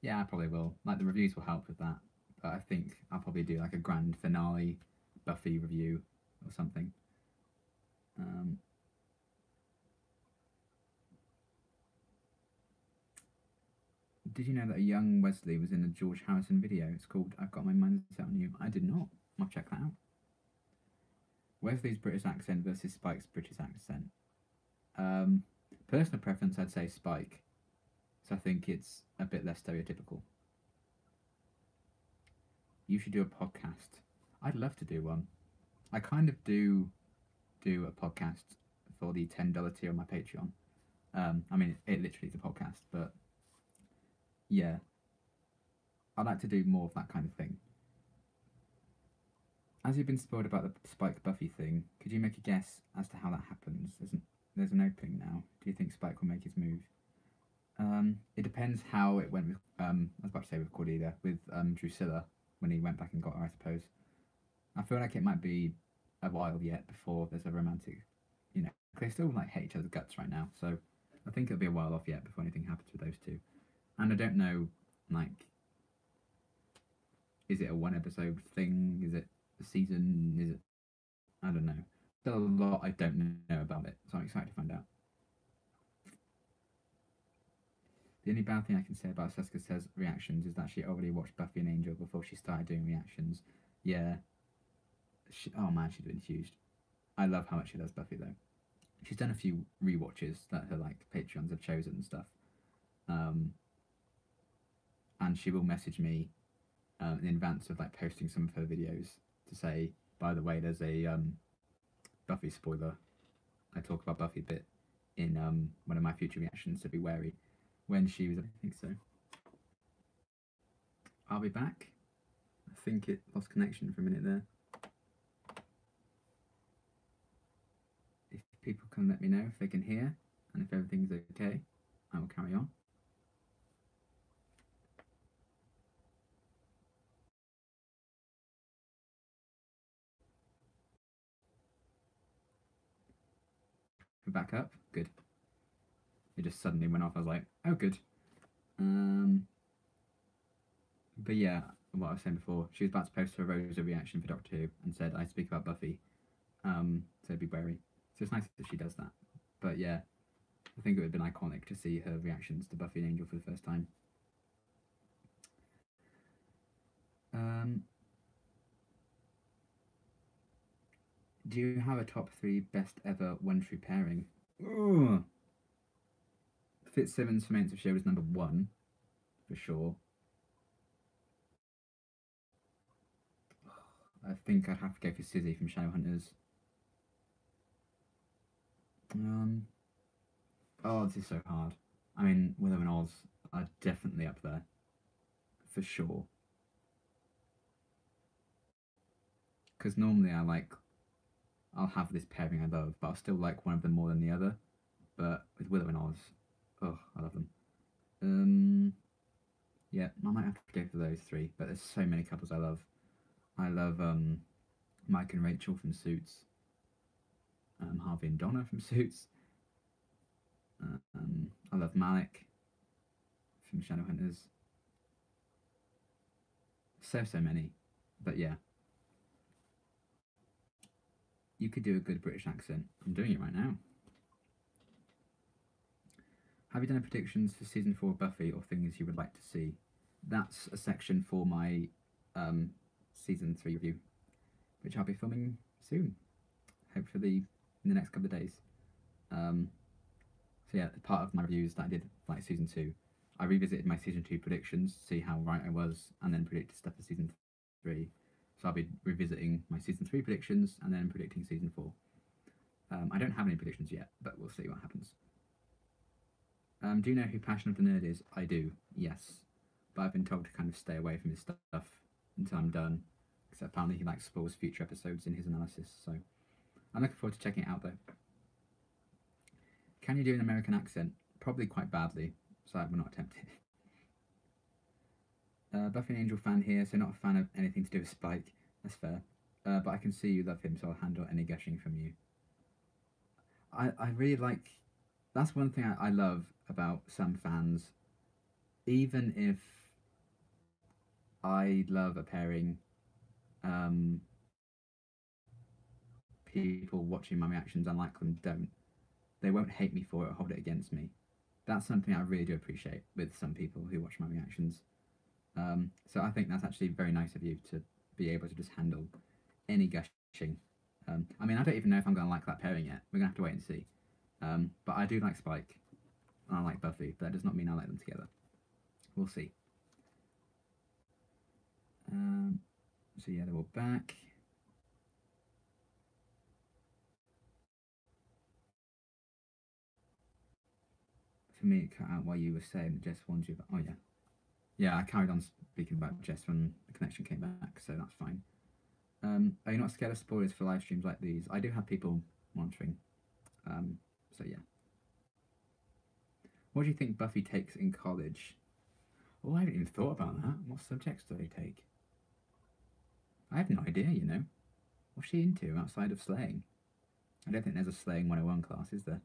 Yeah, I probably will. Like, the reviews will help with that. But I think I'll probably do like a grand finale Buffy review or something. Did you know that a young Wesley was in a George Harrison video? It's called I've Got My Mind Set on You. I did not. I'll check that out. Wesley's British accent versus Spike's British accent. Personal preference, I'd say Spike. So I think it's a bit less stereotypical. You should do a podcast. I'd love to do one. I kind of do a podcast for the $10 tier on my Patreon. I mean, it literally is a podcast, but yeah, I'd like to do more of that kind of thing. As you've been spoiled about the Spike Buffy thing, could you make a guess as to how that happens? There's an opening now. Do you think Spike will make his move? It depends how it went with, I was about to say with Cordelia, with Drusilla, when he went back and got her, I suppose. I feel like it might be a while yet before there's a romantic, you know, they still like hate each other's guts right now, so I think it'll be a while off yet before anything happens with those two. And I don't know, like, is it a 1 episode thing? Is it a season? Is it, I don't know. Still a lot I don't know about it, so I'm excited to find out. The only bad thing I can say about Seska Says reactions is that she already watched Buffy and Angel before she started doing reactions. Yeah. Oh man, she's been huge. I love how much she loves Buffy though. She's done a few rewatches that her like Patreons have chosen and stuff. And she will message me in advance of like posting some of her videos to say, by the way, there's a Buffy spoiler. I talk about Buffy a bit in one of my future reactions, so be wary. When she was, I think so. I'll be back. I think it lost connection for a minute there. people can let me know if they can hear, and if everything's okay, I will carry on. We're back up. Good. It just suddenly went off. I was like, oh, good. But yeah, what I was saying before, she was about to post her Rosa reaction for Doctor Who and said, I speak about Buffy, so be wary. So it's nice that she does that. But yeah, I think it would have been iconic to see her reactions to Buffy and Angel for the first time. Do you have a top 3 best ever One True pairing? Ooh. Fitzsimmons from Agents of S.H.I.E.L.D. is number 1, for sure. I think I'd have to go for Sizzy from Shadowhunters. Oh, this is so hard. I mean, Willow and Oz are definitely up there, for sure. Because normally I'll have this pairing I love, but I'll still like one of them more than the other. But with Willow and Oz, oh, I love them. Yeah, I might have to go for those 3, but there's so many couples I love. I love Mike and Rachel from Suits, Harvey and Donna from Suits. I love Malik from Shadowhunters. So many, but yeah. You could do a good British accent. I'm doing it right now. Have you done any predictions for season 4 of Buffy or things you would like to see? That's a section for my season 3 review, which I'll be filming soon, hopefully in the next couple of days. So yeah, part of my reviews that I did like season 2, I revisited my season 2 predictions, see how right I was, and then predicted stuff for season 3. So I'll be revisiting my season 3 predictions and then predicting season 4. I don't have any predictions yet, but we'll see what happens. Do you know who Passion of the Nerd is? I do, yes. But I've been told to kind of stay away from his stuff until I'm done, because apparently he spoils future episodes in his analysis, so I'm looking forward to checking it out though. Can you do an American accent? Probably quite badly, so I will not attempt it. Buffy and Angel fan here, so not a fan of anything to do with Spike. That's fair. But I can see you love him, so I'll handle any gushing from you. I really like... That's one thing I love about some fans. Even if I love a pairing, people watching my reactions, unlike them, don't. They won't hate me for it or hold it against me. That's something I really do appreciate with some people who watch my reactions. So I think that's actually very nice of you to be able to just handle any gushing. I mean, I don't even know if I'm going to like that pairing yet. We're going to have to wait and see. But I do like Spike, and I like Buffy, but that does not mean I like them together. We'll see. So yeah, they're all back. For me, it cut out while you were saying that Jess warned you about... Oh yeah. Yeah, I carried on speaking about Jess when the connection came back, so that's fine. Are you not scared of spoilers for live streams like these? I do have people monitoring, so yeah. What do you think Buffy takes in college? Oh, I haven't even thought about that. What subjects do they take? I have no idea, you know. What's she into outside of slaying? I don't think there's a slaying 101 class, is there?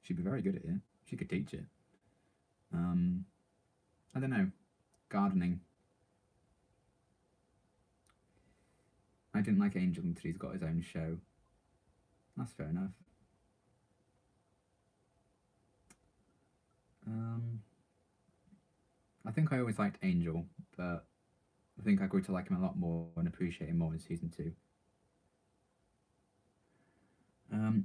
She'd be very good at it. She could teach it. I don't know. Gardening. I didn't like Angel until he's got his own show. That's fair enough. I think I always liked Angel, but I think I grew to like him a lot more and appreciate him more in season 2.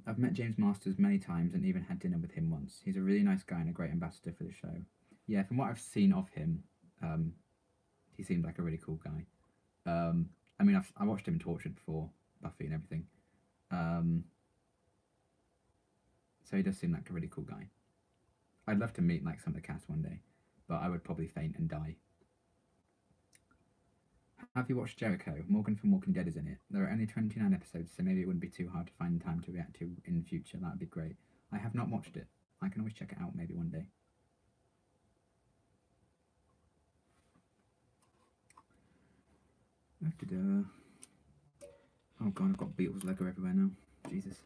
I've met James Masters many times and even had dinner with him once. He's a really nice guy and a great ambassador for the show. Yeah, from what I've seen of him, he seemed like a really cool guy. I mean, I watched him Tortured before, Buffy and everything. So he does seem like a really cool guy. I'd love to meet some of the cast one day, but I would probably faint and die. Have you watched Jericho? Morgan from Walking Dead is in it. There are only 29 episodes, so maybe it wouldn't be too hard to find time to react to in the future. That would be great. I have not watched it. I can always check it out maybe one day. Oh god, I've got Beatles Lego everywhere now. Jesus.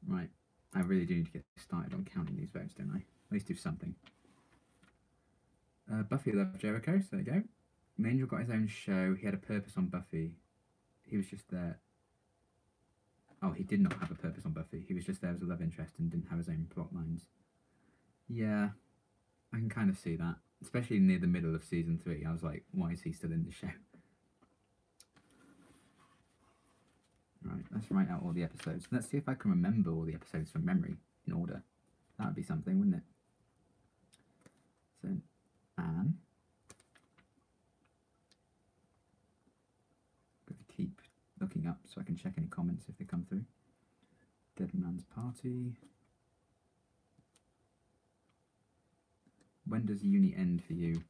Right. I really do need to get started on counting these votes, don't I? At least do something. Buffy loved Jericho, so there you go. Mangel got his own show. He had a purpose on Buffy. He was just there. Oh, he did not have a purpose on Buffy. He was just there as a love interest and didn't have his own plot lines. Yeah, I can kind of see that. Especially near the middle of season 3. I was like, why is he still in the show? Right, let's write out all the episodes. Let's see if I can remember all the episodes from memory in order. That would be something, wouldn't it? So, Anne. Got to keep looking up so I can check any comments if they come through. Dead Man's Party. When does uni end for you?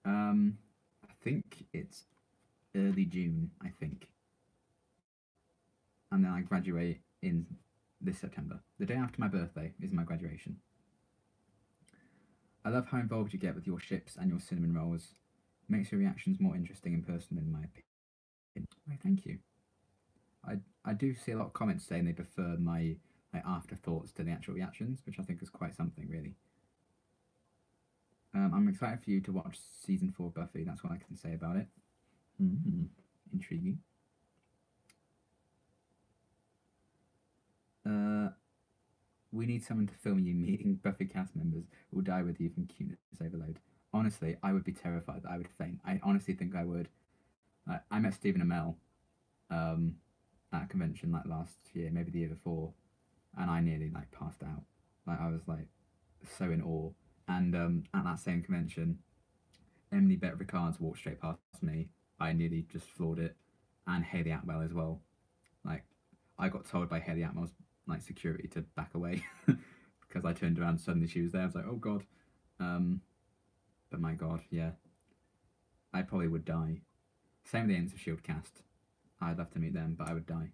I think it's early June, I think. And then I graduate in this September. The day after my birthday is my graduation. I love how involved you get with your ships and your cinnamon rolls. Makes your reactions more interesting and personal in my opinion. Why, thank you. I do see a lot of comments saying they prefer my afterthoughts to the actual reactions, which I think is quite something, really. I'm excited for you to watch season 4 of Buffy. That's what I can say about it. Intriguing. We need someone to film you meeting Buffy cast members who will die with you from cuteness overload. Honestly, I would be terrified that I would faint. I honestly think I would. I met Stephen Amell at a convention like last year, maybe the year before, and I nearly like passed out. Like I was like so in awe. And at that same convention, Emily Bett Rickards walked straight past me. I nearly just floored it, and Hayley Atwell as well. Like I got told by Hayley Atwell's like security to back away because I turned around and suddenly she was there. I was like, oh god. But my god, yeah, I probably would die. Same with the Agents of S.H.I.E.L.D. cast. I'd love to meet them, but I would die.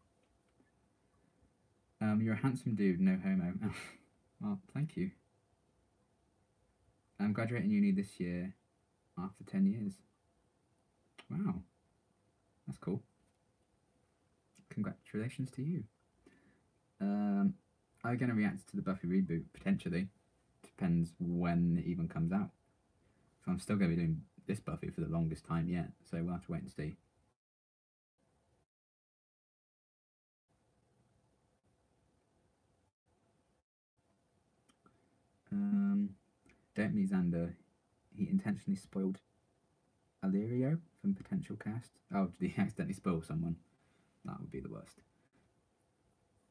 You're a handsome dude, no homo. Well, thank you. I'm graduating uni this year after 10 years. Wow, that's cool. Congratulations to you. I'm going to react to the Buffy reboot, potentially. Depends when it even comes out. So I'm still going to be doing this Buffy for the longest time yet, so we'll have to wait and see. Don't meet Xander. He intentionally spoiled Illyrio from potential cast. Oh, did he accidentally spoil someone? That would be the worst.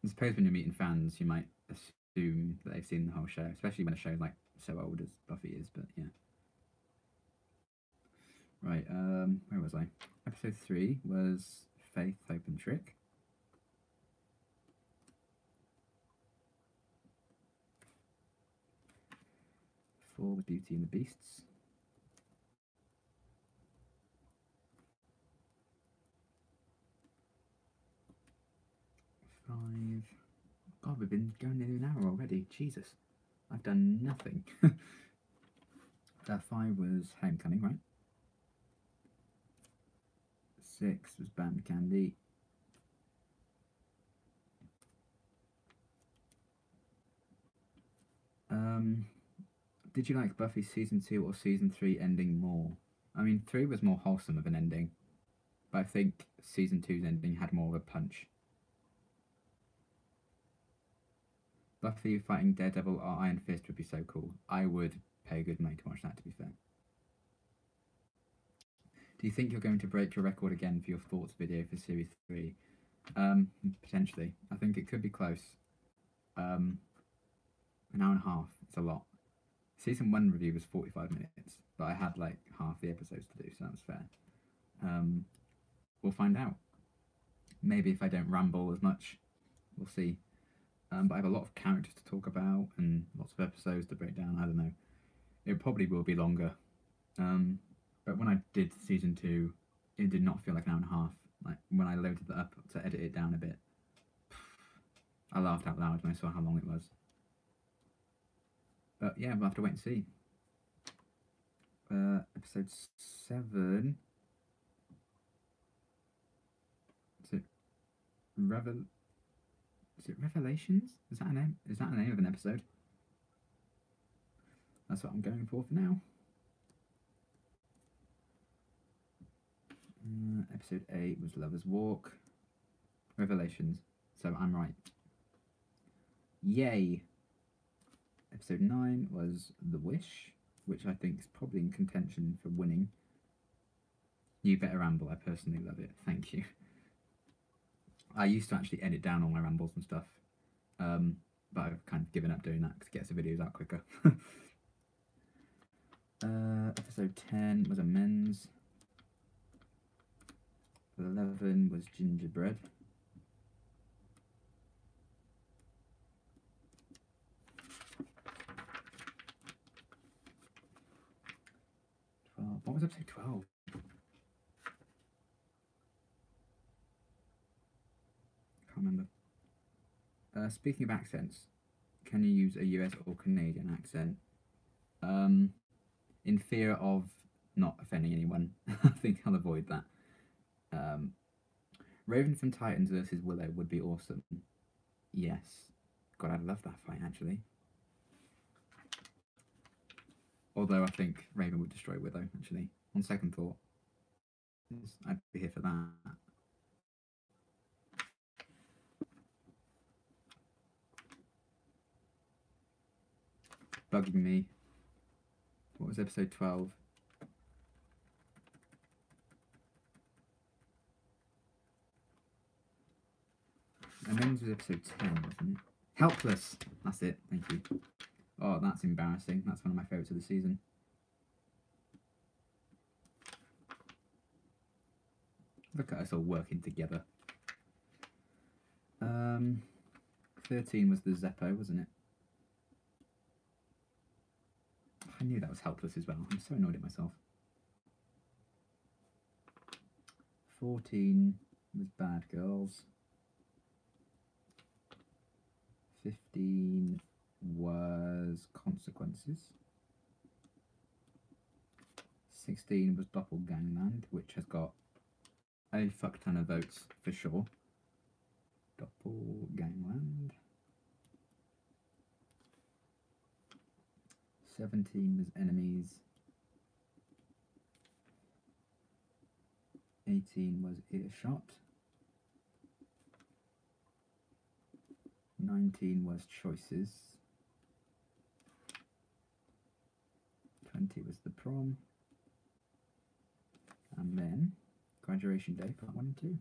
I suppose when you're meeting fans, you might assume that they've seen the whole show, especially when a show's like so old as Buffy is, but yeah. Right, where was I? Episode 3 was Faith, Hope and Trick. 4 was Beauty and the Beasts. 5. God, we've been going nearly an hour already. Jesus. I've done nothing. 5 was Homecoming, right? 6 was Band Candy. Did you like Buffy season 2 or season 3 ending more? I mean, 3 was more wholesome of an ending, but I think season 2's ending had more of a punch. Buffy fighting Daredevil or Iron Fist would be so cool. I would pay good money to watch that, to be fair. Do you think you're going to break your record again for your thoughts video for series 3? Potentially. I think it could be close. An hour and a half. It's a lot. Season 1 review was 45 minutes, but I had like half the episodes to do, so that's fair. We'll find out. Maybe if I don't ramble as much, we'll see. But I have a lot of characters to talk about and lots of episodes to break down. I don't know. It probably will be longer. But when I did season 2, it did not feel like an hour and a half. Like when I loaded that up to edit it down a bit, I laughed out loud when I saw how long it was. But yeah, we'll have to wait and see. Episode 7. Is it Is it Revelations? Is that a name? Is that the name of an episode? That's what I'm going for now. Episode 8 was Lover's Walk. Revelations. So I'm right. Yay! Episode 9 was The Wish, which I think is probably in contention for winning. You better ramble. I personally love it. Thank you. I used to actually edit down all my rambles and stuff, but I've kind of given up doing that because it gets the videos out quicker. Episode 10 was Amends. 11 was Gingerbread. 12. What was episode 12? Can't remember. Speaking of accents, can you use a US or Canadian accent? In fear of not offending anyone, I think I'll avoid that. Raven from Titans versus Willow would be awesome. Yes. God, I'd love that fight, actually. Although I think Raven would destroy Willow, actually. On second thought, I'd be here for that. Bugging me. What was episode 12? Amends was episode 10, wasn't it? Helpless! That's it, thank you. Oh, that's embarrassing. That's one of my favourites of the season. Look at us all working together. 13 was the Zeppo, wasn't it? I knew that was Helpless as well. I'm so annoyed at myself. 14 was Bad Girls. 15 was Consequences. 16 was Doppelgangland, which has got a fuck ton of votes for sure. Doppelgangland. 17 was Enemies. 18 was Earshot. 19 was Choices. 20 was The Prom. And then Graduation Day, part 1 and 2.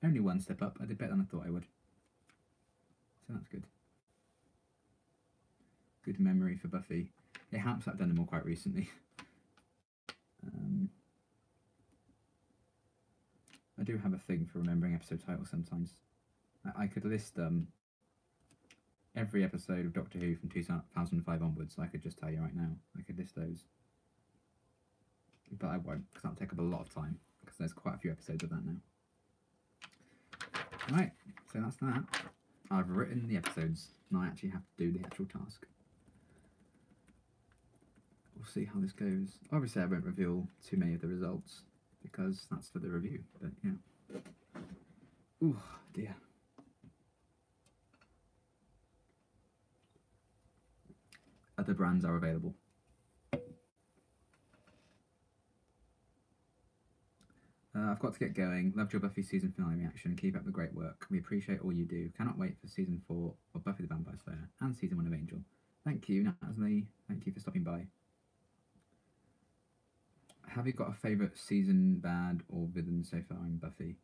Only one step up. I did better than I thought I would. So that's good. Good memory for Buffy. It helps that I've done them all quite recently. I do have a thing for remembering episode titles sometimes. I could list every episode of Doctor Who from 2005 onwards. I could just tell you right now. I could list those. But I won't, because that'll take up a lot of time, because there's quite a few episodes of that now. Right, so that's that. I've written the episodes, and I actually have to do the actual task. We'll see how this goes. Obviously I won't reveal too many of the results, because that's for the review, but yeah. Ooh, dear. Other brands are available. I've got to get going. Loved your Buffy season finale reaction. Keep up the great work. We appreciate all you do. Cannot wait for season 4 of Buffy the Vampire Slayer and season 1 of Angel. Thank you, Natalie. Thank you for stopping by. Have you got a favourite season bad or villain so far in Buffy?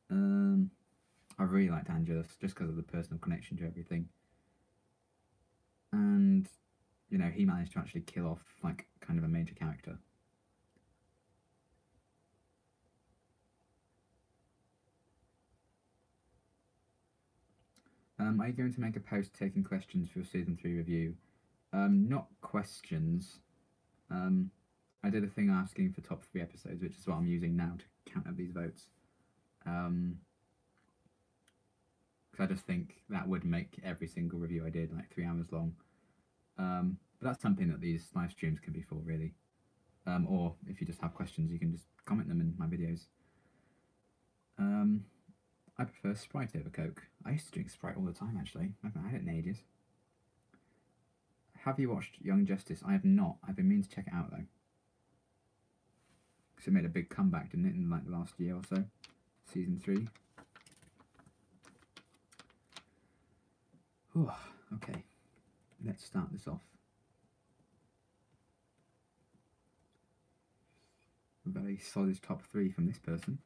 I really liked Angelus just because of the personal connection to everything. And, you know, he managed to actually kill off, like, kind of a major character. Are you going to make a post taking questions for your season 3 review? Not questions. I did a thing asking for top 3 episodes, which is what I'm using now to count up these votes. Because I just think that would make every single review I did like 3 hours long. But that's something that these live streams can be for, really. Or if you just have questions, you can just comment them in my videos. I prefer Sprite over Coke. I used to drink Sprite all the time, actually. I haven't had it in ages. Have you watched Young Justice? I have not. I've been meaning to check it out, though. Because it made a big comeback, didn't it, in like the last year or so? Season 3. Oh, okay. Let's start this off. A very solid top 3 from this person.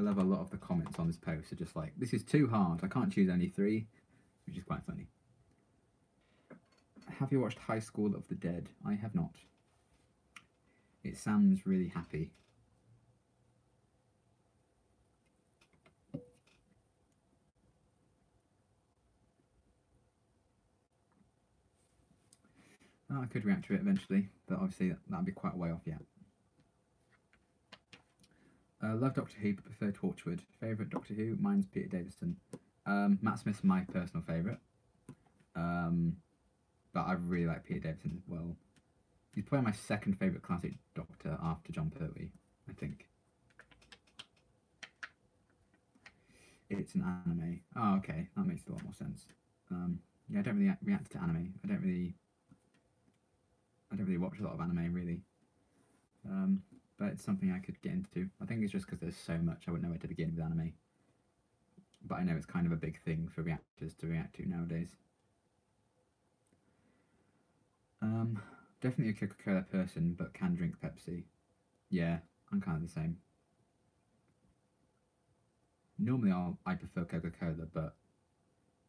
I love a lot of the comments on this post are just like, this is too hard, I can't choose any 3, which is quite funny. Have you watched High School of the Dead? I have not. It sounds really happy. Oh, I could react to it eventually, but obviously that'd be quite a way off yet. Love Doctor Who, but prefer Torchwood. Favourite Doctor Who? Mine's Peter Davison. Matt Smith's my personal favourite. But I really like Peter Davison as well. He's probably my second favourite classic Doctor after John Pertwee, I think. It's an anime. Oh, okay, that makes a lot more sense. Yeah, I don't really react to anime. I don't really watch a lot of anime, really. But it's something I could get into. I think it's just because there's so much, I wouldn't know where to begin with anime. But I know it's kind of a big thing for reactors to react to nowadays. Definitely a Coca-Cola person, but can drink Pepsi. Yeah, I'm kind of the same. Normally I prefer Coca-Cola, but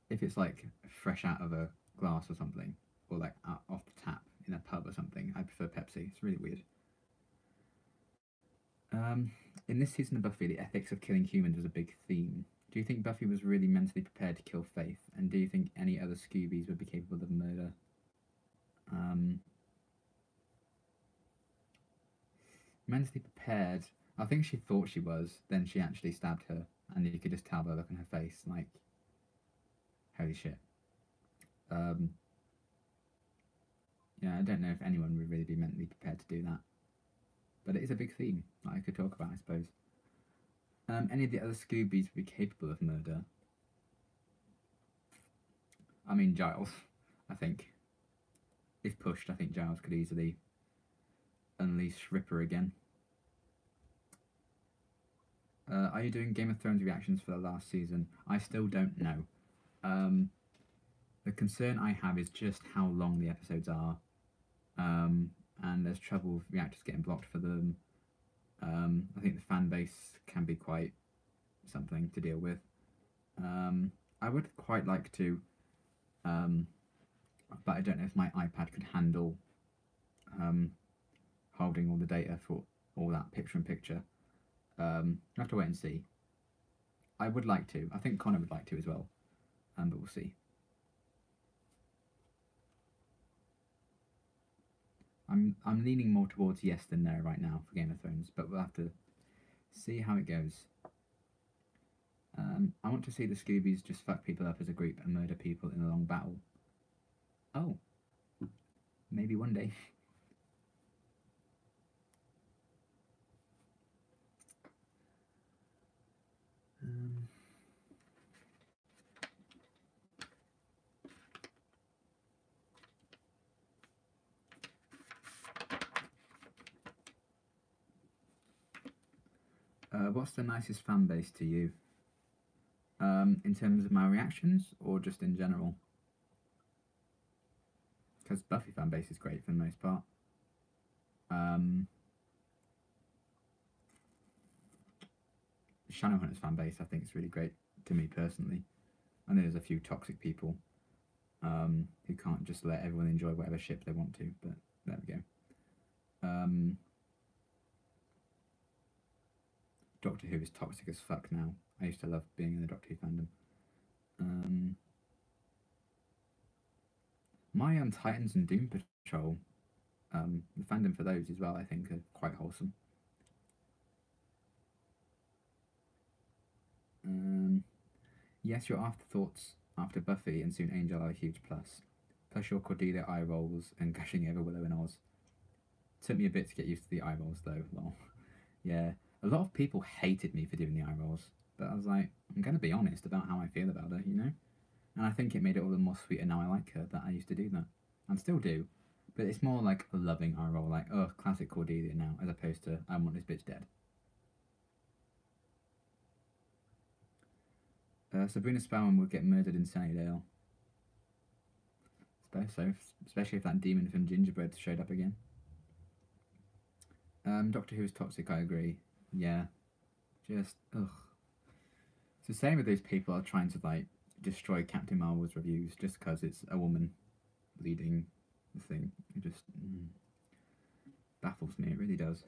if it's like fresh out of a glass or something, or like off the tap in a pub or something, I prefer Pepsi. It's really weird. In this season of Buffy, the ethics of killing humans was a big theme. Do you think Buffy was really mentally prepared to kill Faith? And do you think any other Scoobies would be capable of murder? Mentally prepared. I think she thought she was, then she actually stabbed her, and you could just tell by the look on her face, like, holy shit. Yeah, I don't know if anyone would really be mentally prepared to do that. But it is a big theme that I could talk about, I suppose. Any of the other Scoobies would be capable of murder? I mean, Giles, I think. If pushed, I think Giles could easily unleash Ripper again. Are you doing Game of Thrones reactions for the last season? I still don't know. The concern I have is just how long the episodes are. And there's trouble with reactors getting blocked for them. I think the fan base can be quite something to deal with. I would quite like to, but I don't know if my iPad could handle holding all the data for all that picture-in-picture. I'll have to wait and see. I would like to. I think Connor would like to as well, but we'll see. I'm leaning more towards yes than no right now for Game of Thrones, but we'll have to see how it goes. I want to see the Scoobies just fuck people up as a group and murder people in a long battle. Oh, maybe one day. What's the nicest fan base to you? In terms of my reactions or just in general? Because Buffy fan base is great for the most part. Shadowhunters fan base I think is really great to me personally. I know there's a few toxic people who can't just let everyone enjoy whatever ship they want to, but there we go. Um, Doctor Who is toxic as fuck now. I used to love being in the Doctor Who fandom. Um, my Titans and Doom Patrol, the fandom for those as well, I think, are quite wholesome. Yes, your afterthoughts after Buffy and soon Angel are a huge plus. Plus your Cordelia eye rolls and gushing over Willow and Oz. Took me a bit to get used to the eye rolls though. Lol. Yeah, a lot of people hated me for doing the eye rolls, but I was like, I'm going to be honest about how I feel about her, you know? And I think it made it all the more sweeter now I like her that I used to do that. And still do. But it's more like a loving eye roll, like, oh, classic Cordelia now, as opposed to, I want this bitch dead. Sabrina Spellman would get murdered in Sunnydale. Suppose so, especially if that demon from Gingerbread showed up again. Doctor Who is toxic, I agree. Yeah. Just, ugh. It's the same with those people are trying to, like, destroy Captain Marvel's reviews just because it's a woman leading the thing. It just baffles me, it really does.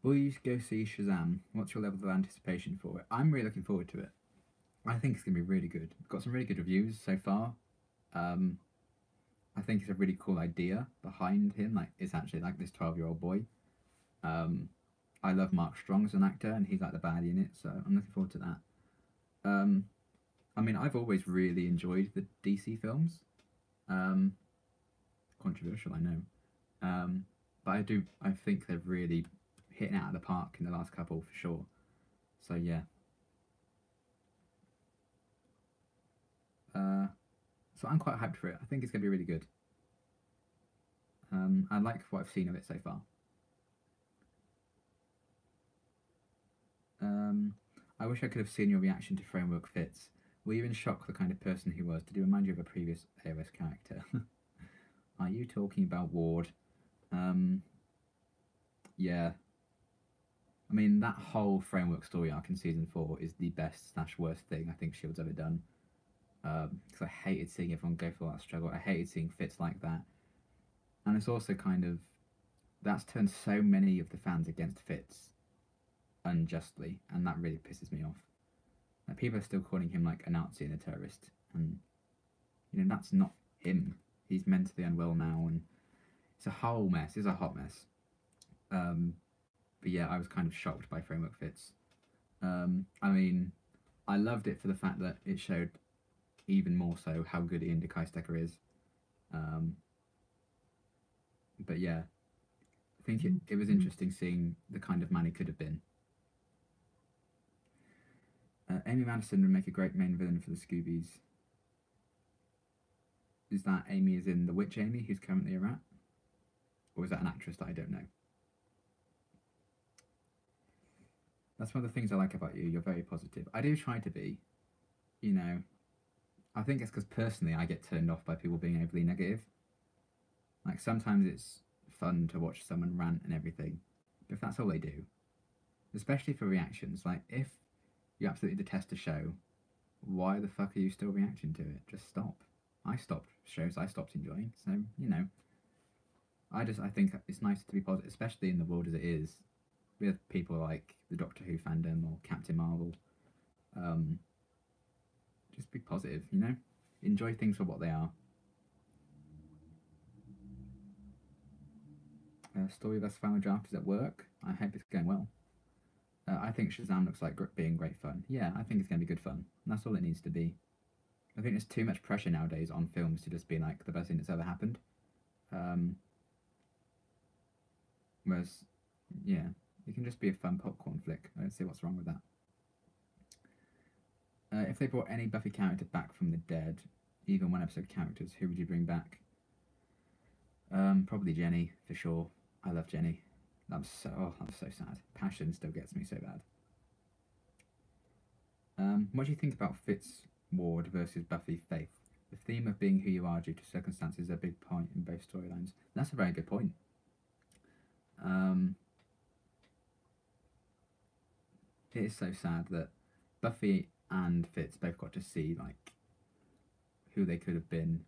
Will you go see Shazam? What's your level of anticipation for it? I'm really looking forward to it. I think it's going to be really good. Got some really good reviews so far. Um, I think it's a really cool idea behind him. Like, it's actually like this 12-year-old boy. Um, I love Mark Strong as an actor, and he's like the baddie in it, so I'm looking forward to that. Um, I mean, I've always really enjoyed the DC films. Um, Controversial, I know. But I think they've really hitting out of the park in the last couple for sure. So yeah. So I'm quite hyped for it. I think it's going to be really good. I like what I've seen of it so far. I wish I could have seen your reaction to Framework Fits. Were you in shock the kind of person he was? Did he remind you of a previous AOS character? Are you talking about Ward? Yeah. I mean, that whole Framework story arc in season 4 is the best / worst thing I think Shield's ever done. Because I hated seeing everyone go through all that struggle. I hated seeing Fits like that. And it's also kind of, that's turned so many of the fans against Fitz unjustly, and that really pisses me off. Like, people are still calling him like a Nazi and a terrorist, and you know that's not him. He's mentally unwell now, and it's a whole mess. It's a hot mess. But yeah, I was kind of shocked by Framework Fits. I mean, I loved it for the fact that it showed even more so how good Ian DeKuysteker is. But yeah, I think it was interesting seeing the kind of man he could have been. Amy Madison would make a great main villain for the Scoobies. Is that Amy as in the witch Amy who's currently a rat? Or is that an actress that I don't know? That's one of the things I like about you. You're very positive. I do try to be. You know, I think it's because personally I get turned off by people being overly negative. Like, sometimes it's fun to watch someone rant and everything. But if that's all they do, especially for reactions, like if you absolutely detest a show, why the fuck are you still reacting to it? Just stop. I stopped shows I stopped enjoying, so you know. I think it's nice to be positive, especially in the world as it is, with people like the Doctor Who fandom or Captain Marvel. Just be positive, you know. Enjoy things for what they are. Story of us final draft is at work. I hope it's going well. I think Shazam looks like being great fun. Yeah, I think it's going to be good fun. And that's all it needs to be. I think there's too much pressure nowadays on films to just be like the best thing that's ever happened. Whereas, yeah, it can just be a fun popcorn flick. I don't see what's wrong with that. If they brought any Buffy character back from the dead, even one episode characters, who would you bring back? Probably Jenny, for sure. I love Jenny. I'm so sad. Passion still gets me so bad. What do you think about Fitz Ward versus Buffy Faith? The theme of being who you are due to circumstances is a big point in both storylines. That's a very good point. It is so sad that Buffy and Fitz both got to see like who they could have been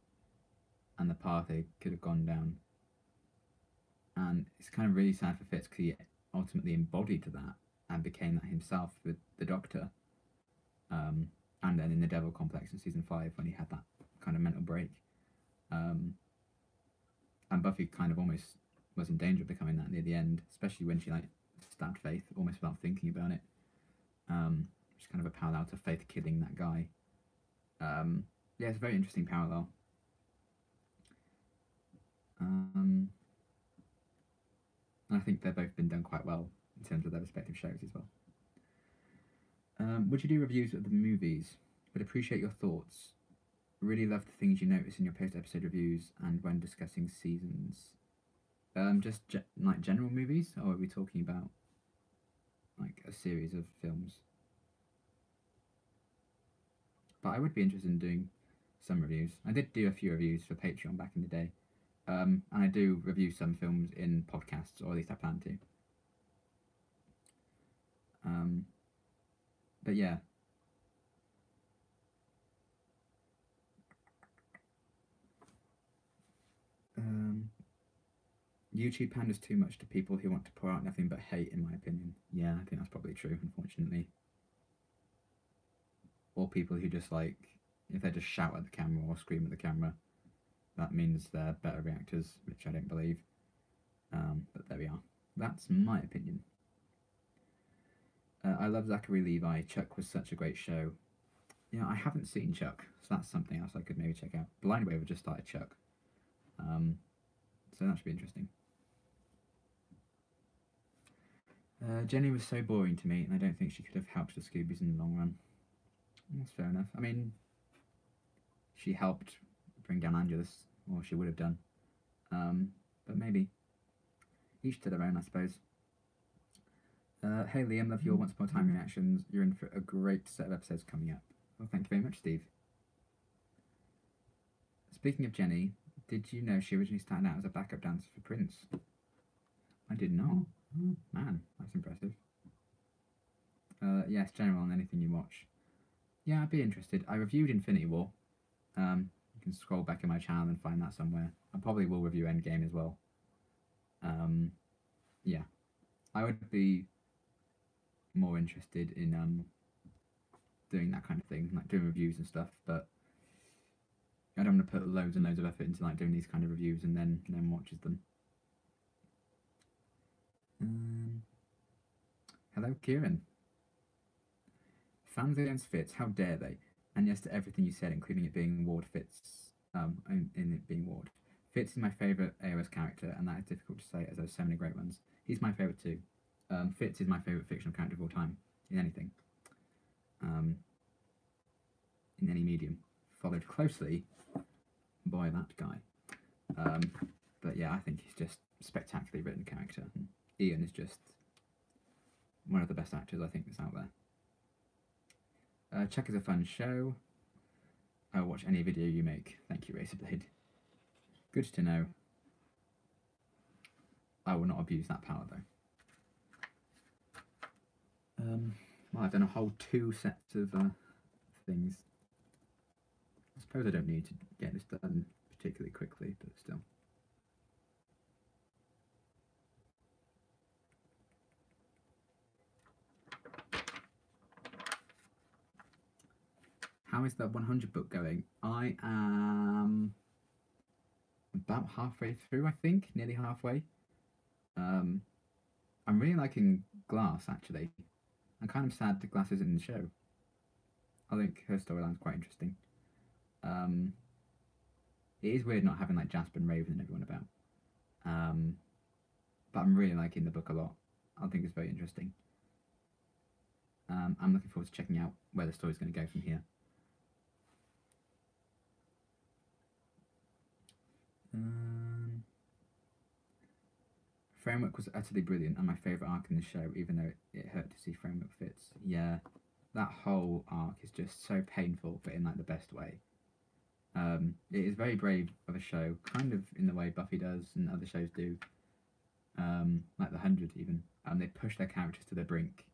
and the path they could have gone down. And it's kind of really sad for Fitz because he ultimately embodied that and became that himself with the Doctor. And then in the Devil Complex in season 5 when he had that kind of mental break. And Buffy kind of almost was in danger of becoming that near the end, especially when she like stabbed Faith almost without thinking about it. Which is kind of a parallel to Faith killing that guy. Yeah, it's a very interesting parallel. And I think they've both been done quite well in terms of their respective shows as well. Would you do reviews of the movies? Would appreciate your thoughts. Really love the things you notice in your post-episode reviews and when discussing seasons. Just like general movies, or are we talking about like a series of films? But I would be interested in doing some reviews. I did do a few reviews for Patreon back in the day. And I do review some films in podcasts, or at least I plan to. But yeah. YouTube panders too much to people who want to pour out nothing but hate, in my opinion. Yeah, I think that's probably true, unfortunately. Or people who just like, if they just shout at the camera or scream at the camera, that means they're better reactors, which I don't believe. But there we are. That's my opinion. I love Zachary Levi. Chuck was such a great show. Yeah, I haven't seen Chuck, so that's something else I could maybe check out. Blind Waver just started Chuck. So that should be interesting. Jenny was so boring to me, and I don't think she could have helped the Scoobies in the long run. That's fair enough. I mean, she helped bring down Angelus, or she would have done. But maybe. Each to their own, I suppose. Hey Liam, love your Once Upon a Time reactions. You're in for a great set of episodes coming up. Well, thank you very much, Steve. Speaking of Jenny, did you know she originally started out as a backup dancer for Prince? I did not. Man, that's impressive. Yes, general on anything you watch. Yeah, I'd be interested. I reviewed Infinity War. You can scroll back in my channel and find that somewhere. I probably will review Endgame as well. Yeah, I would be more interested in doing that kind of thing, like doing reviews and stuff. But I don't want to put loads and loads of effort into like doing these kind of reviews and then watches them. Hello, Kieran. Fans against Fitz, how dare they? And yes to everything you said, including it being Ward Fitz. In it being Ward. Fitz is my favourite AOS character, and that is difficult to say as there are so many great ones. He's my favourite too. Fitz is my favourite fictional character of all time, in anything. In any medium. Followed closely by that guy. But yeah, I think he's just a spectacularly written character. And Ian is just one of the best actors I think that's out there. Chuck is a fun show. I will watch any video you make. Thank you, Razorblade. Good to know. I will not abuse that power though. Well, I've done a whole 2 sets of things. I suppose I don't need to get this done particularly quickly, but still. How is the 100 book going? I am about halfway through, I think, nearly halfway. I'm really liking Glass, actually. I'm kind of sad that Glass isn't in the show. I think her storyline's quite interesting. It is weird not having like Jasper and Raven and everyone about. But I'm really liking the book a lot. I think it's very interesting. I'm looking forward to checking out where the story's going to go from here. Framework was utterly brilliant and my favourite arc in the show, even though it hurt to see Framework Fitz. Yeah, that whole arc is just so painful, but in like the best way. It is very brave of a show, kind of in the way Buffy does and other shows do, like The 100 even. They push their characters to the brink,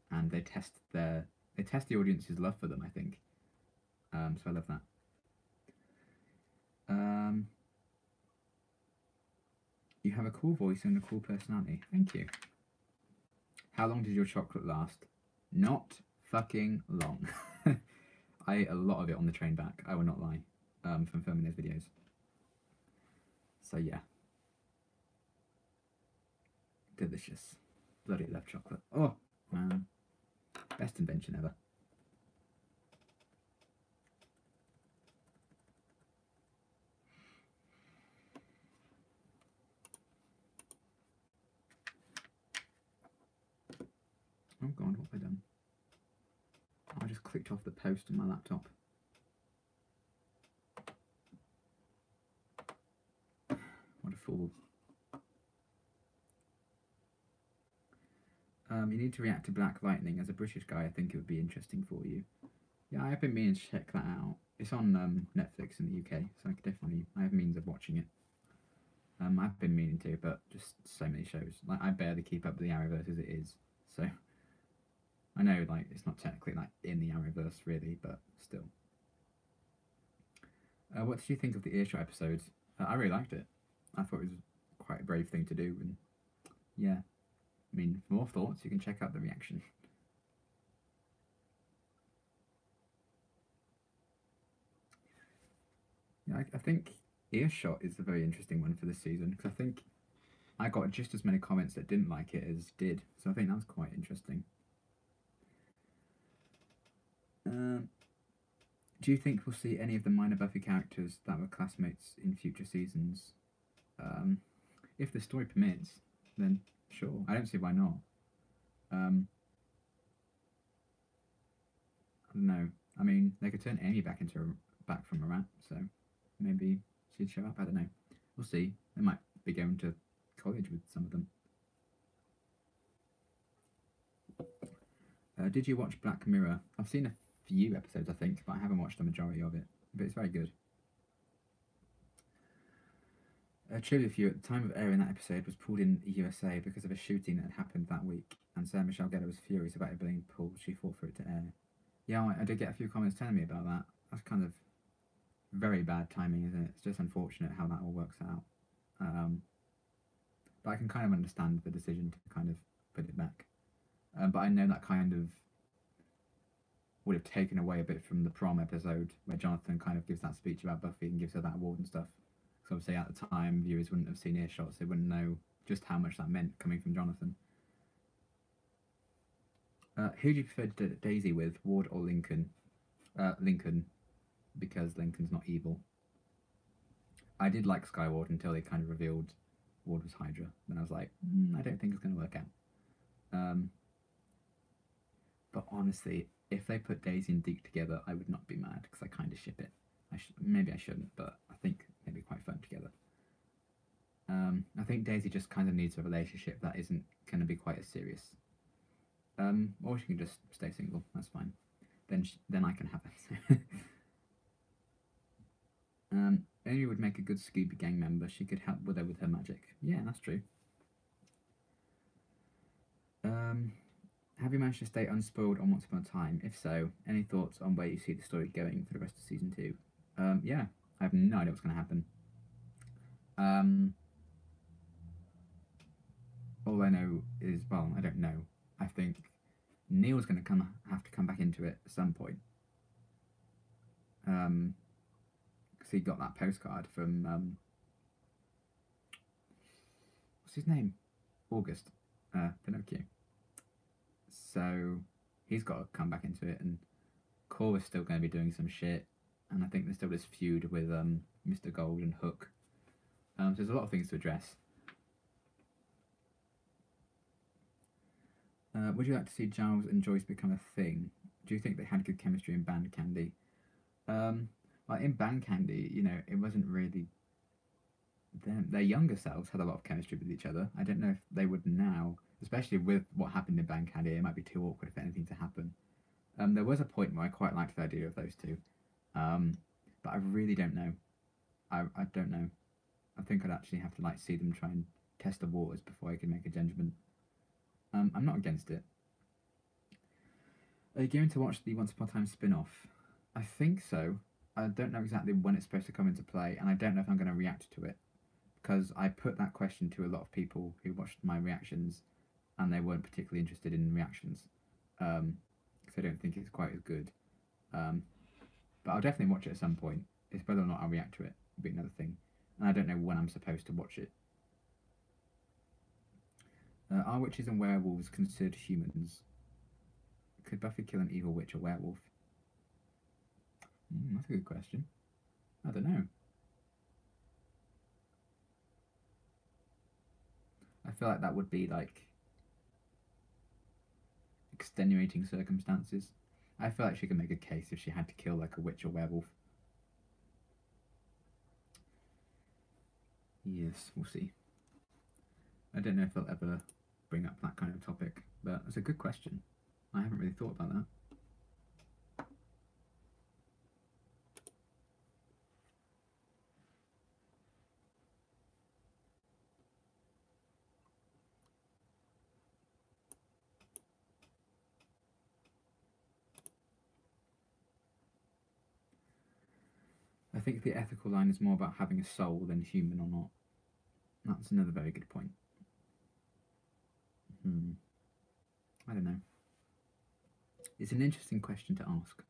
and they test the audience's love for them. I think. So I love that. Um, you have a cool voice and a cool personality. Thank you. How long did your chocolate last? Not fucking long. I ate a lot of it on the train back. I will not lie. From filming those videos. So yeah. Delicious. Bloody love chocolate. Oh, man. Best invention ever. Oh god, what have I done? I just clicked off the post on my laptop. What a fool. You need to react to Black Lightning. As a British guy, I think it would be interesting for you. Yeah, I've been meaning to check that out. It's on Netflix in the UK, so I have means of watching it. I've been meaning to, but just so many shows. Like, I barely keep up with the Arrowverse as it is, so I know, like, it's not technically like in the Arrowverse really, but still. What did you think of the Earshot episodes? I really liked it. I thought it was quite a brave thing to do, and yeah. I mean, for more thoughts, you can check out the reaction. Yeah, I think Earshot is a very interesting one for this season, because I think I got just as many comments that didn't like it as did, so I think that's quite interesting. Do you think we'll see any of the minor Buffy characters that were classmates in future seasons? If the story permits, then sure. I don't see why not. I don't know. I mean, they could turn Amy back from a rat, so maybe she'd show up. I don't know. We'll see. They might be going to college with some of them. Did you watch Black Mirror? I've seen a few episodes, I think, but I haven't watched the majority of it. But it's very good. Trivia for you, at the time of airing that episode was pulled in the USA because of a shooting that had happened that week, and Sarah Michelle Gellar was furious about it being pulled. She fought for it to air. Yeah, I did get a few comments telling me about that. That's kind of very bad timing, isn't it? It's just unfortunate how that all works out. But I can kind of understand the decision to kind of put it back. But I know that kind of would have taken away a bit from the prom episode where Jonathan kind of gives that speech about Buffy and gives her that award and stuff. So obviously at the time, viewers wouldn't have seen Earshot, so they wouldn't know just how much that meant coming from Jonathan. Who do you prefer to Daisy with, Ward or Lincoln? Lincoln, because Lincoln's not evil. I did like Skyward until they kind of revealed Ward was Hydra. Then I was like, I don't think it's going to work out. But honestly, if they put Daisy and Deke together, I would not be mad because I kind of ship it. Maybe I shouldn't, but I think they'd be quite fun together. I think Daisy just kind of needs a relationship that isn't going to be quite as serious. Or she can just stay single. That's fine. Then I can have it. Amy would make a good Scooby Gang member. She could help with her magic. Yeah, that's true. Have you managed to stay unspoiled on Once Upon a Time? If so, any thoughts on where you see the story going for the rest of season 2? Yeah, I have no idea what's going to happen. All I know is, well, I don't know. I think Neil's going to have to come back into it at some point. Because he got that postcard from what's his name? August. Pinocchio. So he's got to come back into it, and Cora's still going to be doing some shit, and I think there's still this feud with Mr. Gold and Hook. So there's a lot of things to address. Would you like to see Giles and Joyce become a thing? Do you think they had good chemistry in Band Candy? Like in Band Candy, you know, it wasn't really them. Their younger selves had a lot of chemistry with each other. I don't know if they would now, especially with what happened in Band Candy. It might be too awkward for anything to happen. There was a point where I quite liked the idea of those two, but I really don't know. I don't know. I think I'd actually have to like see them try and test the waters before I can make a judgment. I'm not against it. Are you going to watch the Once Upon a Time spin-off? I think so. I don't know exactly when it's supposed to come into play, and I don't know if I'm going to react to it because I put that question to a lot of people who watched my reactions, and they weren't particularly interested in reactions because I don't think it's quite as good. Um, but I'll definitely watch it at some point. It's whether or not I'll react to it will be another thing, and I don't know when I'm supposed to watch it. Are witches and werewolves considered humans? Could Buffy kill an evil witch or werewolf? That's a good question. I don't know. I feel like that would be like extenuating circumstances. I feel like she could make a case if she had to kill like a witch or werewolf. Yes, we'll see. I don't know if they'll ever bring up that kind of topic, but it's a good question. I haven't really thought about that. I think the ethical line is more about having a soul than human or not. That's another very good point. I don't know. It's an interesting question to ask,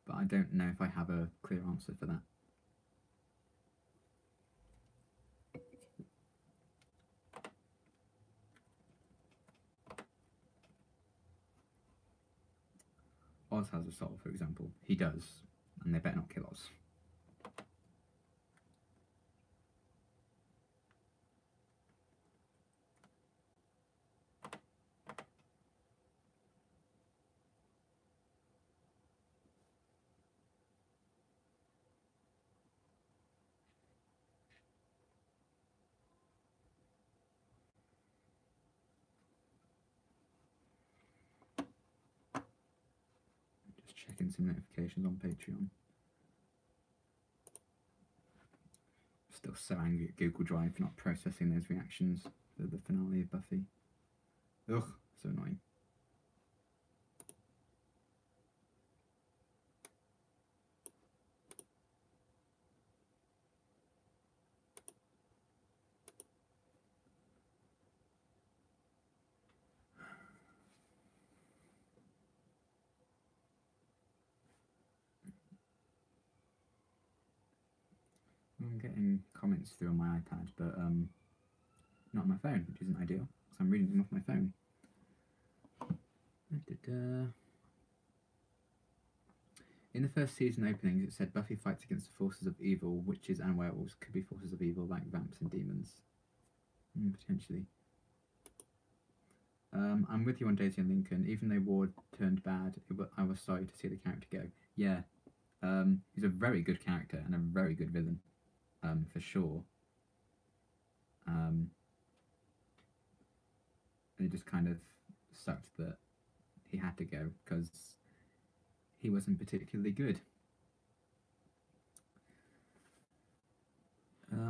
but I don't know if I have a clear answer for that. Oz has a soul, for example. He does, and they better not kill Oz. Just checking some notifications on Patreon. Still so angry at Google Drive for not processing those reactions for the finale of Buffy. Ugh, so annoying. I'm getting comments through on my iPad, but not on my phone, which isn't ideal, because I'm reading them off my phone. In the first season openings, it said Buffy fights against the forces of evil. Witches and werewolves could be forces of evil, like vamps and demons. Potentially. I'm with you on Daisy and Lincoln. Even though Ward turned bad, I was sorry to see the character go. Yeah, he's a very good character and a very good villain, for sure. And it just kind of sucked that he had to go because he wasn't particularly good.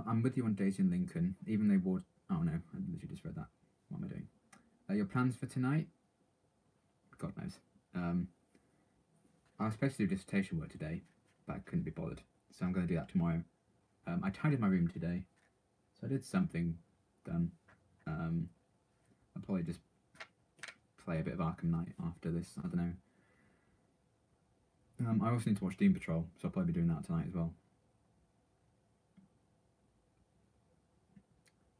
I'm with you on Daisy and Lincoln. Even though Ward... Oh no, I literally just read that. What am I doing? Your plans for tonight? God knows. I was supposed to do dissertation work today, but I couldn't be bothered. So I'm going to do that tomorrow. I tidied my room today, so I did something done. I'll probably just play a bit of Arkham Knight after this. I don't know. I also need to watch Doom Patrol, so I'll probably be doing that tonight as well.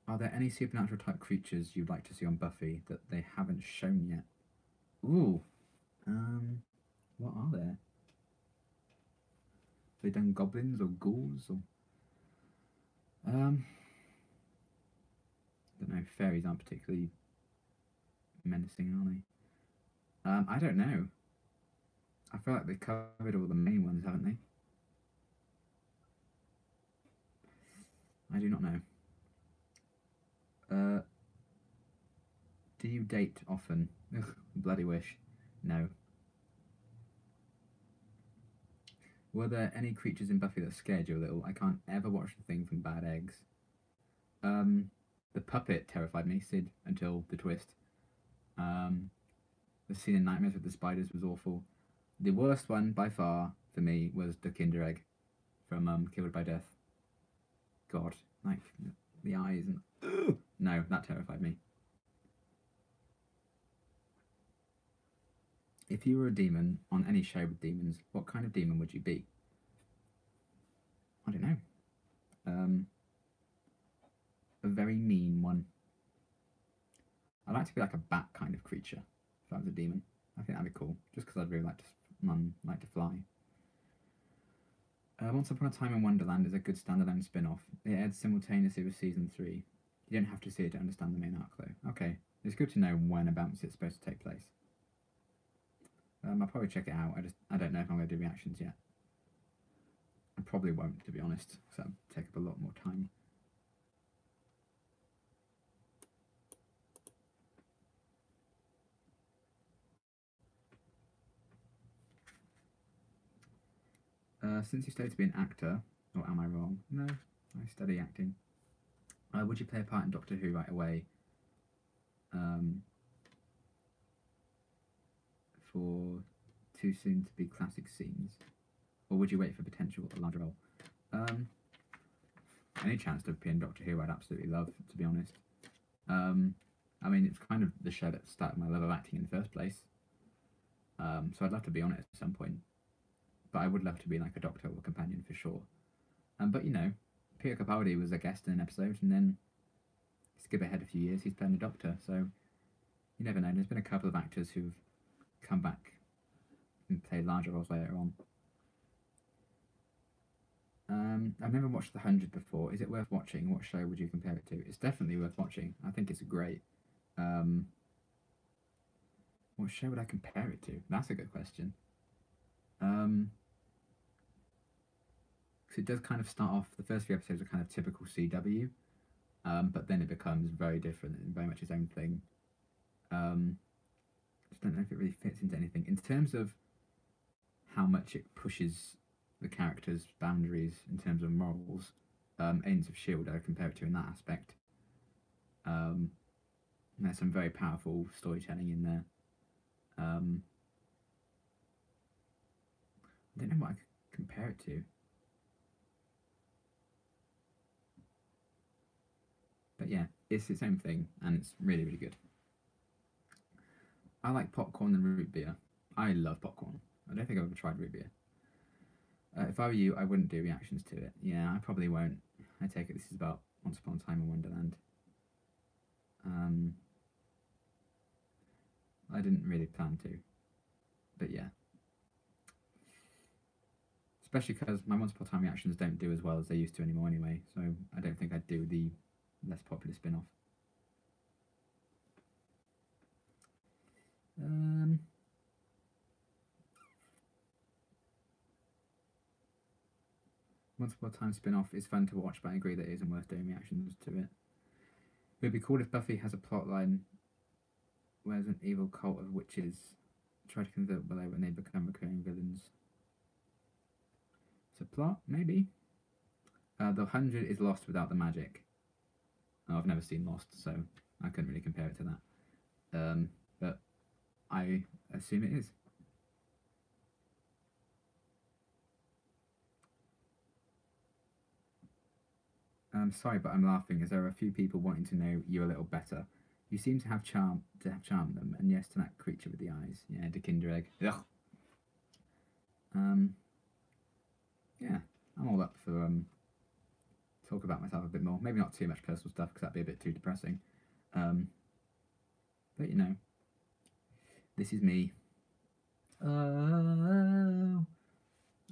Are there any supernatural type creatures you'd like to see on Buffy that they haven't shown yet? Ooh. What are there? Have they done goblins or ghouls or... I don't know, fairies aren't particularly menacing, are they? I don't know. I feel like they've covered all the main ones, haven't they? I do not know. Do you date often? Ugh, bloody wish. No. Were there any creatures in Buffy that scared you a little? I can't ever watch the thing from Bad Eggs. The puppet terrified me, Sid, until the twist. Um, the scene in Nightmares with the spiders was awful. The worst one by far for me was the Kinder Egg from Killed by Death. God, like the eyes and no, that terrified me. If you were a demon on any show with demons, what kind of demon would you be? I don't know. A very mean one. I'd like to be like a bat kind of creature if I was a demon. I think that'd be cool, just because I'd really like to fly. Once Upon a Time in Wonderland is a good standalone spin-off. It aired simultaneously with season 3. You don't have to see it to understand the main arc, though. Okay, it's good to know when about it's supposed to take place. I'll probably check it out. I don't know if I'm going to do reactions yet. I probably won't, to be honest, because that'll take up a lot more time. Since you studied to be an actor, or am I wrong? No, I study acting. Would you play a part in Doctor Who right away? For too soon to be classic scenes, or would you wait for potential a larger role? Any chance to appear in Doctor Who, I'd absolutely love, to be honest. I mean, it's kind of the show that started my love of acting in the first place. So I'd love to be on it at some point. But I would love to be like a doctor or a companion for sure. But you know, Peter Capaldi was a guest in an episode, and then skip ahead a few years, he's playing a doctor. So you never know. There's been a couple of actors who've come back and played larger roles later on. I've never watched The 100 before. Is it worth watching? What show would you compare it to? It's definitely worth watching. I think it's great. What show would I compare it to? That's a good question. Because it does kind of start off, the first few episodes are kind of typical CW, but then it becomes very different and very much its own thing. Just don't know if it really fits into anything. In terms of how much it pushes the characters' boundaries in terms of morals, Agents of S.H.I.E.L.D. I compare it to in that aspect. There's some very powerful storytelling in there. I don't know what I could compare it to. But yeah, it's its own thing, and it's really, really good. I like popcorn and root beer. I love popcorn. I don't think I've ever tried root beer. If I were you, I wouldn't do reactions to it. Yeah, I probably won't. I take it this is about Once Upon a Time in Wonderland. I didn't really plan to. But yeah. Especially because my Once Upon a Time reactions don't do as well as they used to anymore anyway, so I don't think I'd do the less popular spin-off. Once Upon a Time spin-off is fun to watch, but I agree that it isn't worth doing reactions to it. It would be cool if Buffy has a plotline where there's an evil cult of witches try to convert Willow when they become recurring villains. It's a plot, maybe. The 100 is lost without the magic. Oh, I've never seen Lost, so I couldn't really compare it to that. But I assume it is. I'm sorry, but I'm laughing as there are a few people wanting to know you a little better. You seem to have charmed them, and yes, to that creature with the eyes. Yeah, the Kinder Egg. Ugh. Yeah, I'm all up for talk about myself a bit more. Maybe not too much personal stuff because that'd be a bit too depressing. But you know, this is me.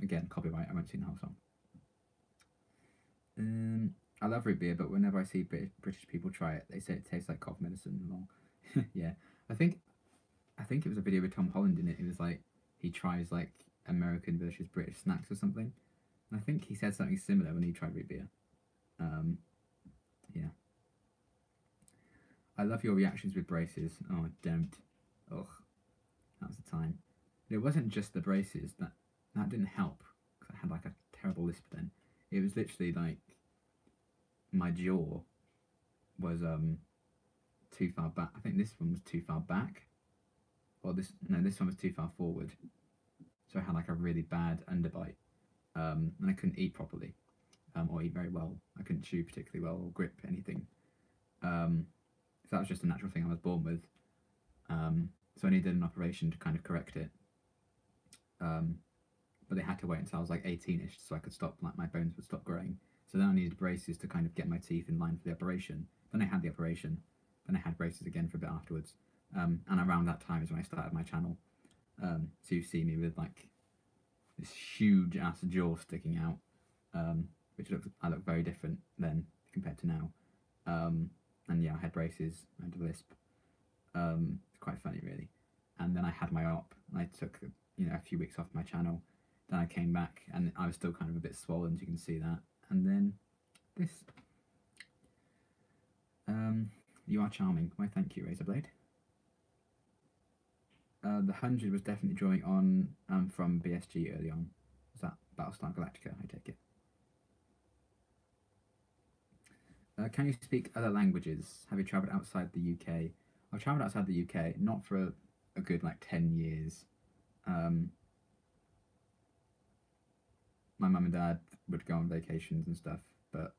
Again, copyright. I won't sing the whole song. I love root beer, but whenever I see British people try it, they say it tastes like cough medicine. Yeah, I think it was a video with Tom Holland in it. It was like he tries like American versus British snacks or something. And I think he said something similar when he tried root beer. Yeah. I love your reactions with braces. Oh, don't. Ugh. That was the time. It wasn't just the braces that didn't help because 'cause I had like a terrible lisp then. It was literally like my jaw was too far back. I think this one was too far back, or this one was too far forward. So I had like a really bad underbite, and I couldn't eat properly, or eat very well. I couldn't chew particularly well or grip anything. So that was just a natural thing I was born with. So I needed an operation to kind of correct it. But they had to wait until I was like 18ish so I could stop, like my bones would stop growing. So then I needed braces to kind of get my teeth in line for the operation. Then I had the operation. Then I had braces again for a bit afterwards. And around that time is when I started my channel. So you see me with like this huge ass jaw sticking out, which I look very different then compared to now. And yeah, I had braces, I had a lisp. It's quite funny really. And then I had my op. I took a few weeks off my channel. Then I came back and I was still kind of a bit swollen, as you can see that. And then this. You are charming. Why, thank you, Razorblade. The 100 was definitely drawing on from BSG early on. Was that Battlestar Galactica, I take it? Can you speak other languages? Have you travelled outside the UK? I've travelled outside the UK, not for a good like 10 years. My mum and dad would go on vacations and stuff, but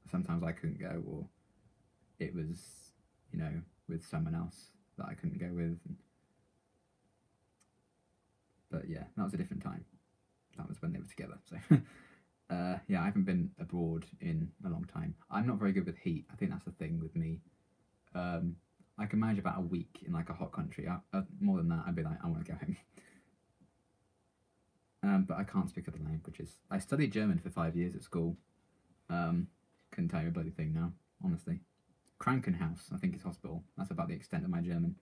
sometimes I couldn't go, or it was, with someone else that I couldn't go with. But yeah, that was a different time. That was when they were together. So yeah, I haven't been abroad in a long time. I'm not very good with heat. I think that's the thing with me. I can manage about a week in like a hot country. More than that, I'd be like, I want to go home. But I can't speak other languages. I studied German for 5 years at school. Couldn't tell you a bloody thing now, honestly. Krankenhaus, I think it's hospital. That's about the extent of my German.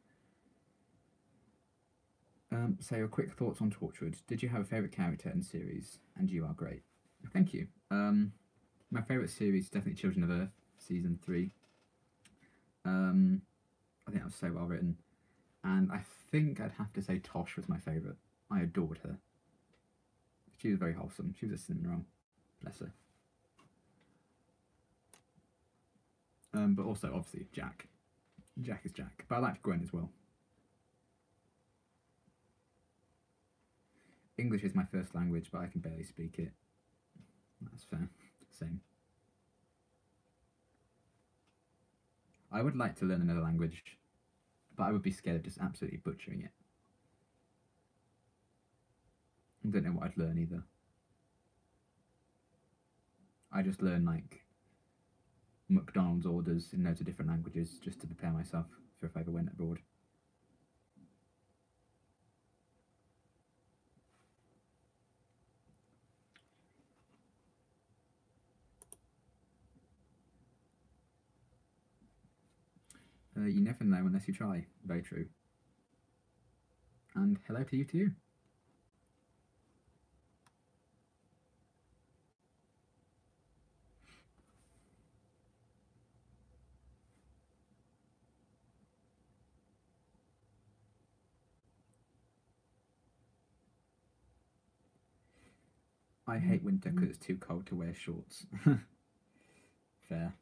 So your quick thoughts on Torchwood. Did you have a favourite character and series? And you are great. Thank you. My favourite series is definitely Children of Earth, season 3. I think that was so well written. And I think I'd have to say Tosh was my favourite. I adored her. She was very wholesome. She was a cinnamon roll. Bless her. But also, obviously, Jack. Jack is Jack. But I liked Gwen as well. English is my first language, but I can barely speak it. That's fair. Same. I would like to learn another language, but I would be scared of just absolutely butchering it. I don't know what I'd learn either. I just learn like McDonald's orders in loads of different languages just to prepare myself for if I ever went abroad. You never know unless you try. Very true. And hello to you too. I hate winter because it's too cold to wear shorts. Fair.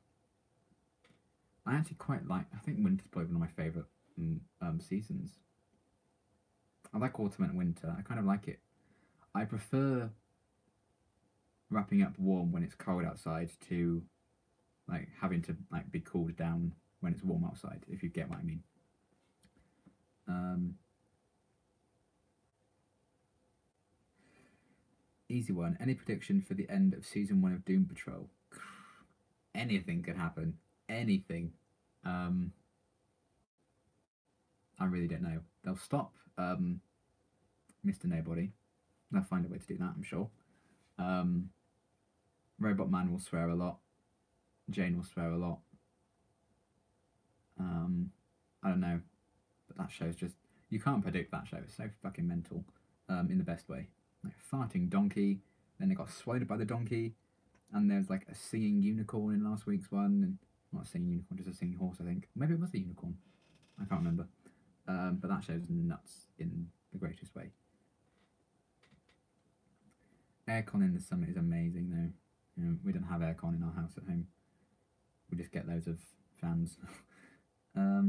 I actually quite like, I think winter's probably one of my favourite seasons. I like autumn and winter. I kind of like it. I prefer wrapping up warm when it's cold outside to like having to like be cooled down when it's warm outside, if you get what I mean. Easy one. Any prediction for the end of season 1 of Doom Patrol? Anything could happen. Anything. I really don't know. They'll stop Mr. Nobody. They'll find a way to do that, I'm sure. Robot Man will swear a lot. Jane will swear a lot. I don't know. But that show's just... You can't predict that show. It's so fucking mental. In the best way. Like farting donkey. Then they got swallowed by the donkey. And there's like a singing unicorn in last week's one. And not a singing unicorn, just a singing horse, I think. Maybe it was a unicorn. I can't remember. But that show's nuts in the greatest way. Aircon in the summer is amazing though. You know, we don't have aircon in our house at home. We just get loads of fans. I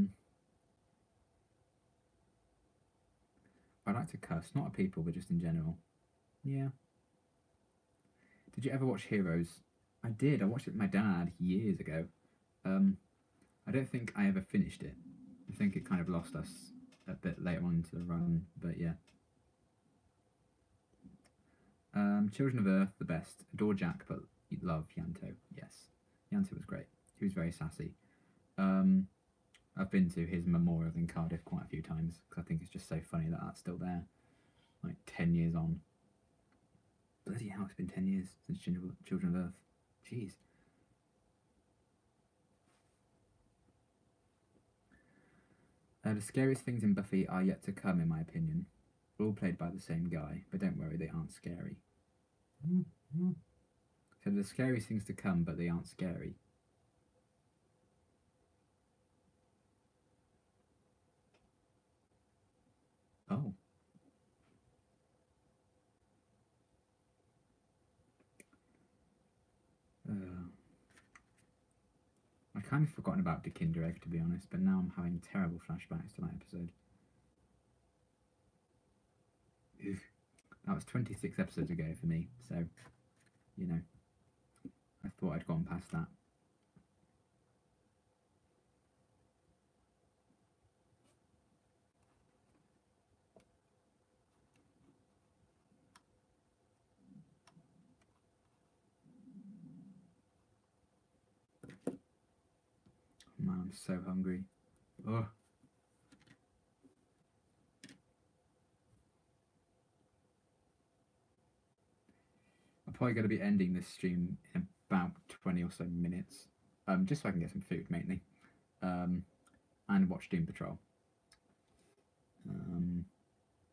like to cuss, not at people, but just in general. Yeah. Did you ever watch Heroes? I did. I watched it with my dad years ago. I don't think I ever finished it. I think it kind of lost us a bit later on into the run, but yeah. Children of Earth, the best. Adore Jack, but love Yanto. Yes, Yanto was great. He was very sassy. I've been to his memorial in Cardiff quite a few times because I think it's just so funny that that's still there, like 10 years on. Bloody hell, it's been 10 years since Children of Earth. Jeez. The scariest things in Buffy are yet to come, in my opinion. All played by the same guy, but don't worry, they aren't scary. So the scariest things to come, but they aren't scary. Oh. I kind of forgotten about the Kinder Egg, to be honest, but now I'm having terrible flashbacks to that episode. That was 26 episodes ago for me, so, you know, I thought I'd gone past that. Man, I'm so hungry. Oh. I'm probably going to be ending this stream in about 20 or so minutes, just so I can get some food mainly, and watch Doom Patrol.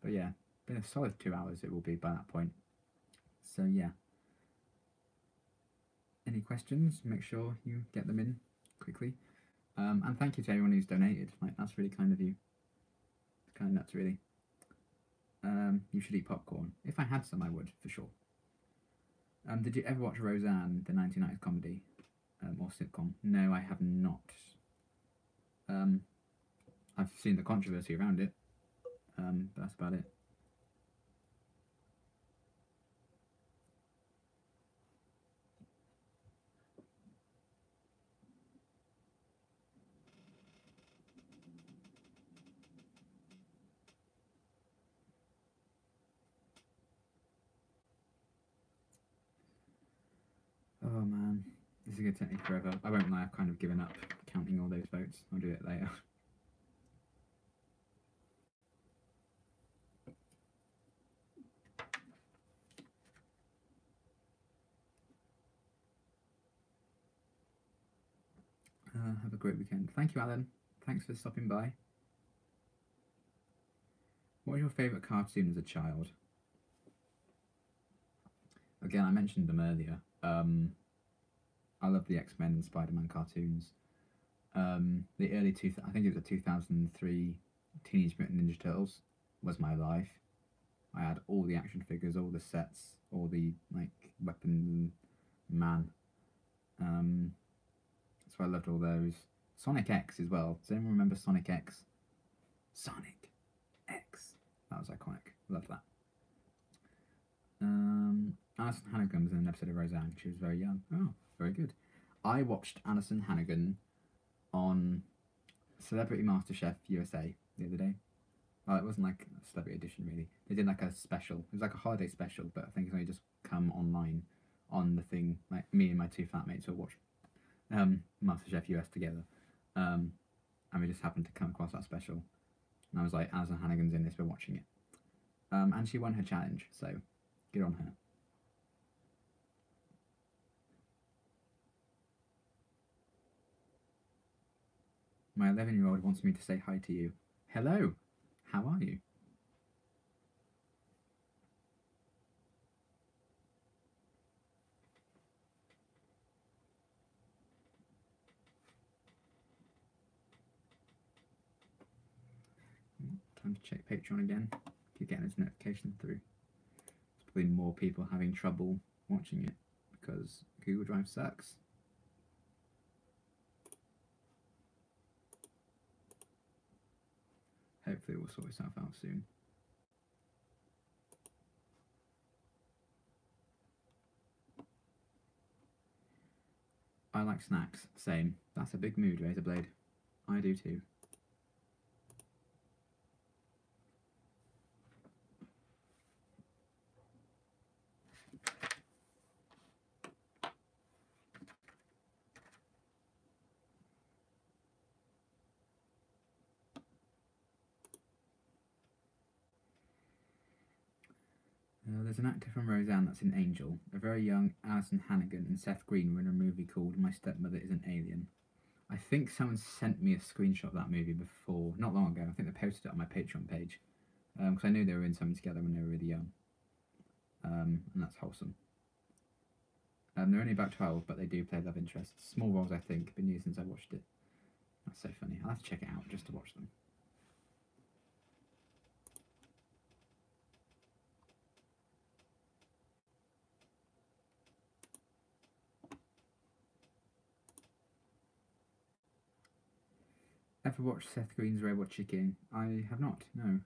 But yeah, been a solid 2 hours it will be by that point. So yeah. Any questions? Make sure you get them in quickly. And thank you to everyone who's donated. Like, that's really kind of you. It's kind of nuts, really. You should eat popcorn. If I had some, I would, for sure. Did you ever watch Roseanne, the 1990s comedy or sitcom? No, I have not. I've seen the controversy around it. But that's about it. Oh man, this is going to take me forever. I won't lie, I've kind of given up counting all those votes. I'll do it later. Have a great weekend. Thank you, Alan. Thanks for stopping by. What was your favourite cartoon as a child? Again, I mentioned them earlier. I love the X-Men and Spider-Man cartoons. The early I think it was a 2003 Teenage Mutant Ninja Turtles was my life. I had all the action figures, all the sets, all the like weapons, man. So I loved all those. Sonic X as well. Does anyone remember Sonic X? Sonic X. That was iconic. Loved that. Alison Hannigan was in an episode of Roseanne. She was very young. Oh, very good. I watched Alison Hannigan on Celebrity MasterChef USA the other day. Oh, it wasn't like a celebrity edition really. They did like a special. It was like a holiday special, but I think it's only just come online on the thing. Like me and my two flatmates will watch MasterChef US together, and we just happened to come across that special. And I was like, Alison Hannigan's in this. We're watching it, and she won her challenge. So good on her. My 11-year-old wants me to say hi to you. Hello, how are you? Time to check Patreon again. Keep getting this notification through. It's probably more people having trouble watching it because Google Drive sucks. Hopefully it will sort itself out soon. I like snacks. Same. That's a big mood, Razorblade. I do too. There's an actor from Roseanne that's in Angel. A very young Alison Hannigan and Seth Green were in a movie called My Stepmother is an Alien. I think someone sent me a screenshot of that movie before, not long ago. I think they posted it on my Patreon page because I knew they were in something together when they were really young, and that's wholesome. They're only about 12, but they do play love interests. Small roles, I think. Been years since I watched it. That's so funny. I'll have to check it out just to watch them. Ever watched Seth Green's Robot Chicken? I have not, no.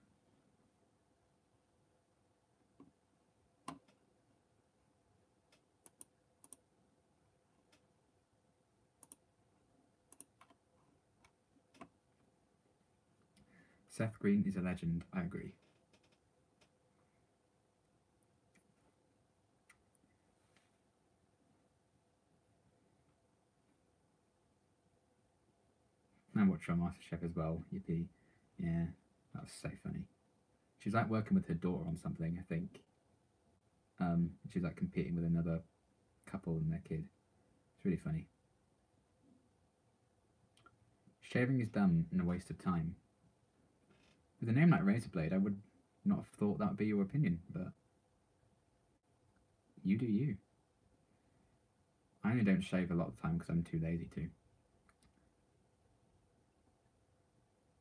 Seth Green is a legend, I agree. I watched her on MasterChef as well, yippee. Yeah, that was so funny. She's like working with her daughter on something, I think. She's like competing with another couple and their kid. It's really funny. Shaving is dumb and a waste of time. With a name like Razorblade, I would not have thought that would be your opinion, but you do you. I only don't shave a lot of the time because I'm too lazy to.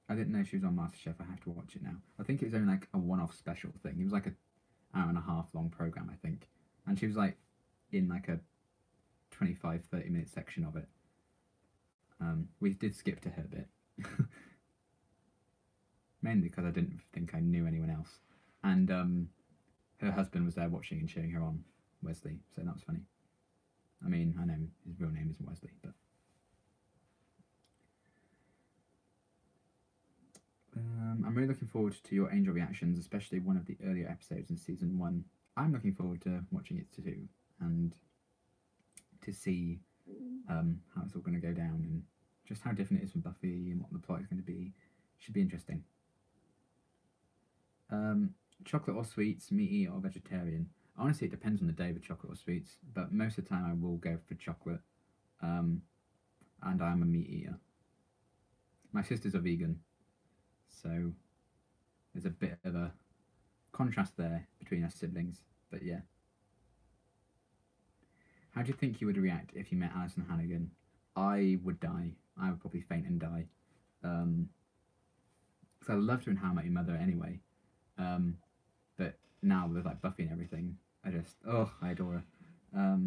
I didn't know she was on MasterChef. I have to watch it now. I think it was only like a one-off special thing. It was like an hour and a half long program, I think. And she was like in like a 25-30 minute section of it. We did skip to her bit. Mainly because I didn't think I knew anyone else. And her husband was there watching and cheering her on, Wesley. So that was funny. I mean, I know his real name isn't Wesley, but... I'm really looking forward to your Angel reactions, especially one of the earlier episodes in season 1. I'm looking forward to watching it too, and to see how it's all going to go down, and just how different it is from Buffy, and what the plot is going to be. Should be interesting. Chocolate or sweets, meat eater or vegetarian? Honestly, it depends on the day with chocolate or sweets, but most of the time I will go for chocolate, and I'm a meat eater. My sisters are vegan, so there's a bit of a contrast there between us siblings, but yeah. How do you think you would react if you met Alison Hannigan? I would die. I would probably faint and die. Because I loved her in How I Met Your Mother anyway. But now with like Buffy and everything, I adore her.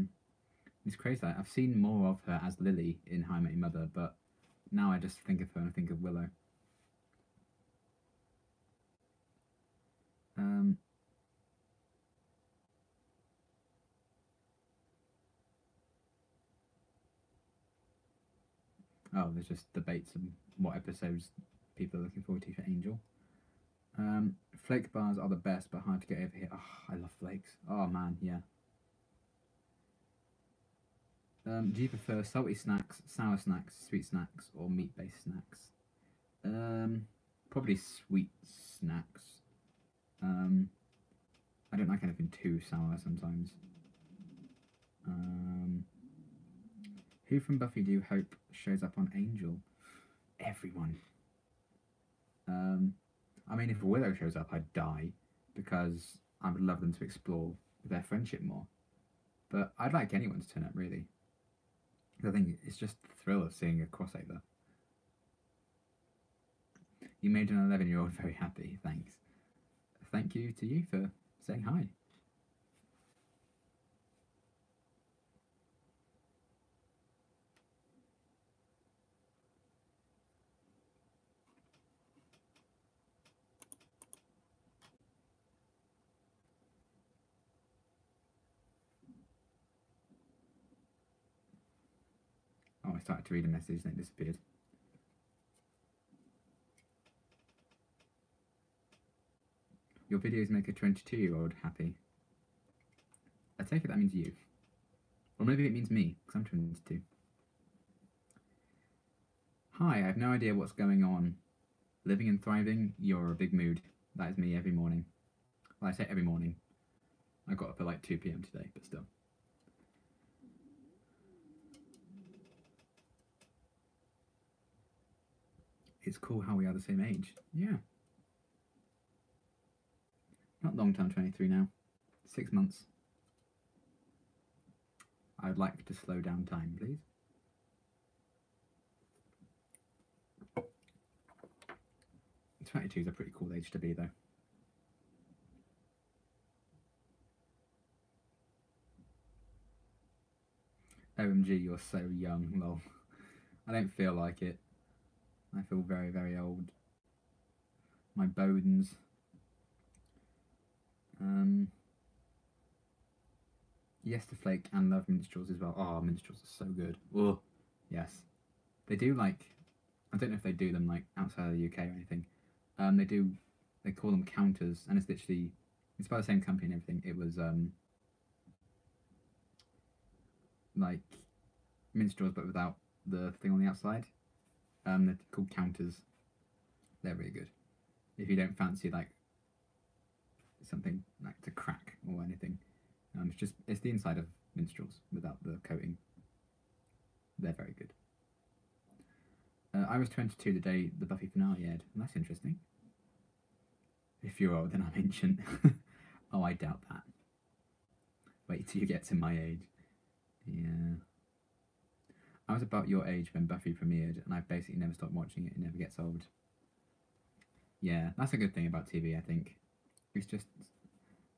It's crazy. I've seen more of her as Lily in How I Met Your Mother, but now I just think of her and I think of Willow. There's just debates on what episodes people are looking forward to for Angel. Flake bars are the best, but hard to get over here. Oh, I love flakes. Oh man, yeah. Do you prefer salty snacks, sour snacks, sweet snacks, or meat-based snacks? Probably sweet snacks. I don't like anything too sour sometimes. Who from Buffy do you hope shows up on Angel? Everyone. I mean, if Willow shows up, I'd die, because I would love them to explore their friendship more. But I'd like anyone to turn up, really. I think it's just the thrill of seeing a crossover. You made an 11-year-old very happy, thanks. Thank you to you for saying hi. I started to read a message and it disappeared. Your videos make a 22-year-old happy. I take it that means you. Or maybe it means me, because I'm 22. Hi, I have no idea what's going on. Living and thriving, you're a big mood. That is me every morning. Well, I say every morning. I got up at like 2 PM today, but still. It's cool how we are the same age. Yeah. Not long time, 23 now. 6 months. I'd like to slow down time, please. 22 is a pretty cool age to be, though. OMG, you're so young, lol. I don't feel like it. I feel very, very old. My bones. Yes to Flake and love minstrels as well. Oh, minstrels are so good. Oh, yes. They do like, I don't know if they do them like outside of the UK or anything. They call them counters, and it's literally, it's by the same company and everything. It was like minstrels but without the thing on the outside. They're called counters. They're really good. If you don't fancy like something like to crack or anything, it's the inside of minstrels without the coating. They're very good. I was 22 the day the Buffy finale aired. And that's interesting. If you're old, then I'm ancient. Oh, I doubt that. Wait till you get to my age. Yeah. I was about your age when Buffy premiered, and I've basically never stopped watching it. It never gets old. Yeah, that's a good thing about TV, I think. It's just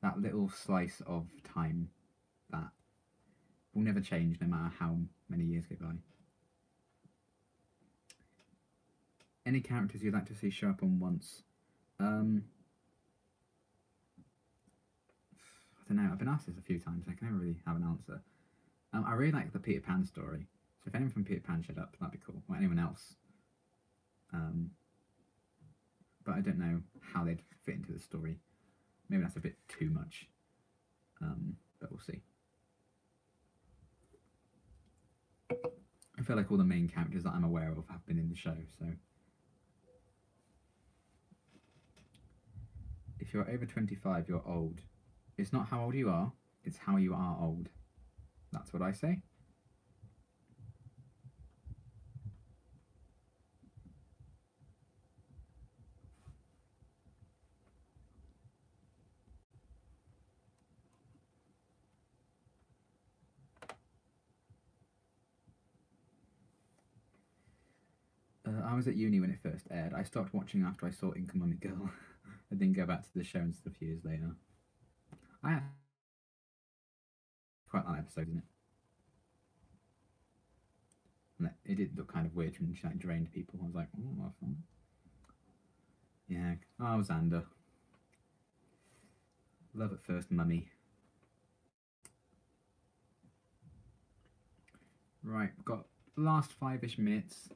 that little slice of time that will never change no matter how many years go by. Any characters you'd like to see show up on once? I don't know, I've been asked this a few times, I can never really have an answer. I really like the Peter Pan story, so if anyone from Peter Pan showed up, that'd be cool, or anyone else. But I don't know how they'd fit into the story. Maybe that's a bit too much, but we'll see. I feel like all the main characters that I'm aware of have been in the show, so. If you're over 25, you're old. It's not how old you are, it's how you are old. That's what I say. I was at uni when it first aired. I stopped watching after I saw Ink and Mummy Girl. I didn't go back to the show and stuff years later. I had quite that episode, isn't it? And it did look kind of weird when she like drained people. I was like, oh, what fun. Yeah. Oh, Xander. Love at first, Mummy. Right, got last 5-ish minutes.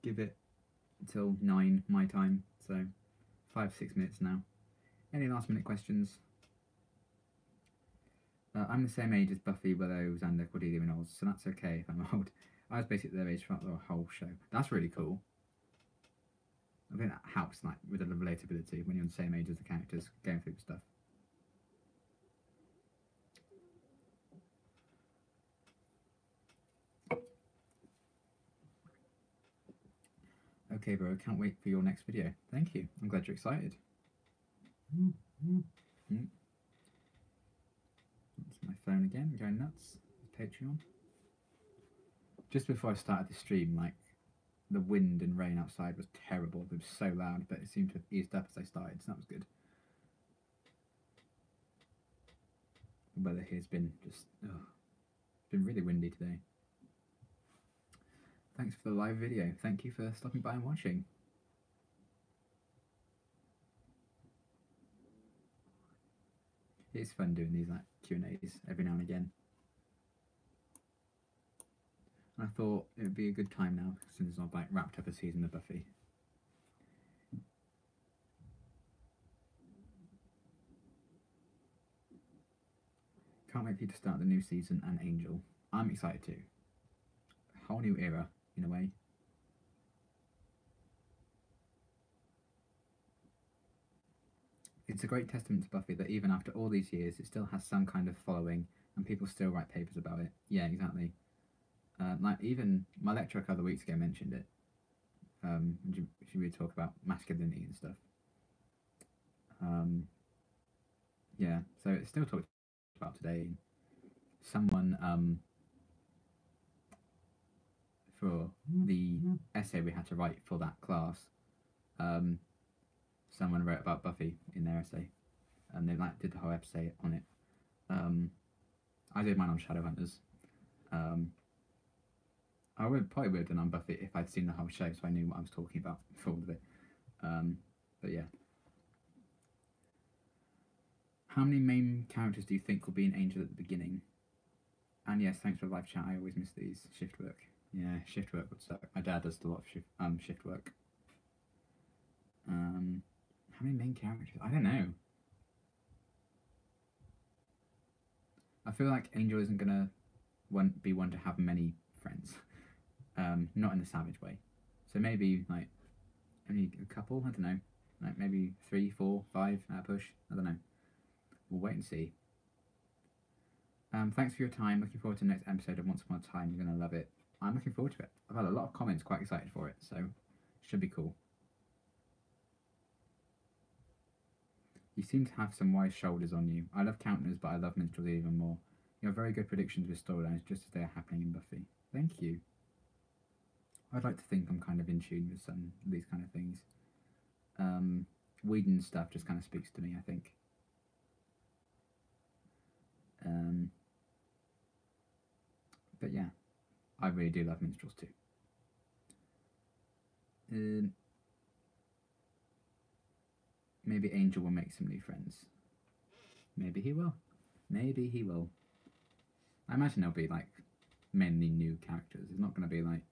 Give it till 9 my time, so 5-6 minutes now. Any last minute questions? I'm the same age as Buffy, Willow, Xander, Cordelia and Oz, so that's okay if I'm old. I was basically their age throughout the whole show. That's really cool. I think that helps like with the relatability when you're the same age as the characters going through stuff. Okay, bro, can't wait for your next video. Thank you. I'm glad you're excited. That's my phone again, going nuts. Patreon. Just before I started the stream, like, the wind and rain outside was terrible. It was so loud, but it seemed to have eased up as I started, so that was good. The weather here's been just, it's been really windy today. Thanks for the live video. Thank you for stopping by and watching. It's fun doing these like Q&As every now and again. I thought it would be a good time now, since I've like wrapped up a season of Buffy. Can't wait for you to start the new season and Angel. I'm excited too. Whole new era, in a way. It's a great testament to Buffy that even after all these years, it still has some kind of following, and people still write papers about it. Yeah, exactly. Like even my lecturer a couple of weeks ago mentioned it. She really talk about masculinity and stuff. Yeah, so it's still talked about today. Someone for the essay we had to write for that class, someone wrote about Buffy in their essay, and they like did the whole essay on it. I did mine on Shadowhunters. I would probably have done on Buffy if I'd seen the whole show, so I knew what I was talking about for all of it. But yeah. How many main characters do you think will be in Angel at the beginning? And yes, thanks for the live chat. I always miss these shift work. Yeah, shift work would suck. My dad does a lot of shift work. How many main characters? I don't know. I feel like Angel isn't gonna be one to have many friends. Not in a savage way. So maybe like only a couple. I don't know. Like maybe 3, 4, 5 at a push. I don't know. We'll wait and see. Thanks for your time. Looking forward to the next episode of Once Upon a Time. You're going to love it. I'm looking forward to it. I've had a lot of comments, quite excited for it, so should be cool. You seem to have some wise shoulders on you. I love Counters, but I love Minstrels even more. You have very good predictions with storylines, just as they are happening in Buffy. Thank you. I'd like to think I'm kind of in tune with some of these kind of things. Whedon stuff just kind of speaks to me, I think. But yeah, I really do love Minstrels too. Maybe Angel will make some new friends. Maybe he will. Maybe he will. I imagine there'll be like mainly new characters. It's not going to be like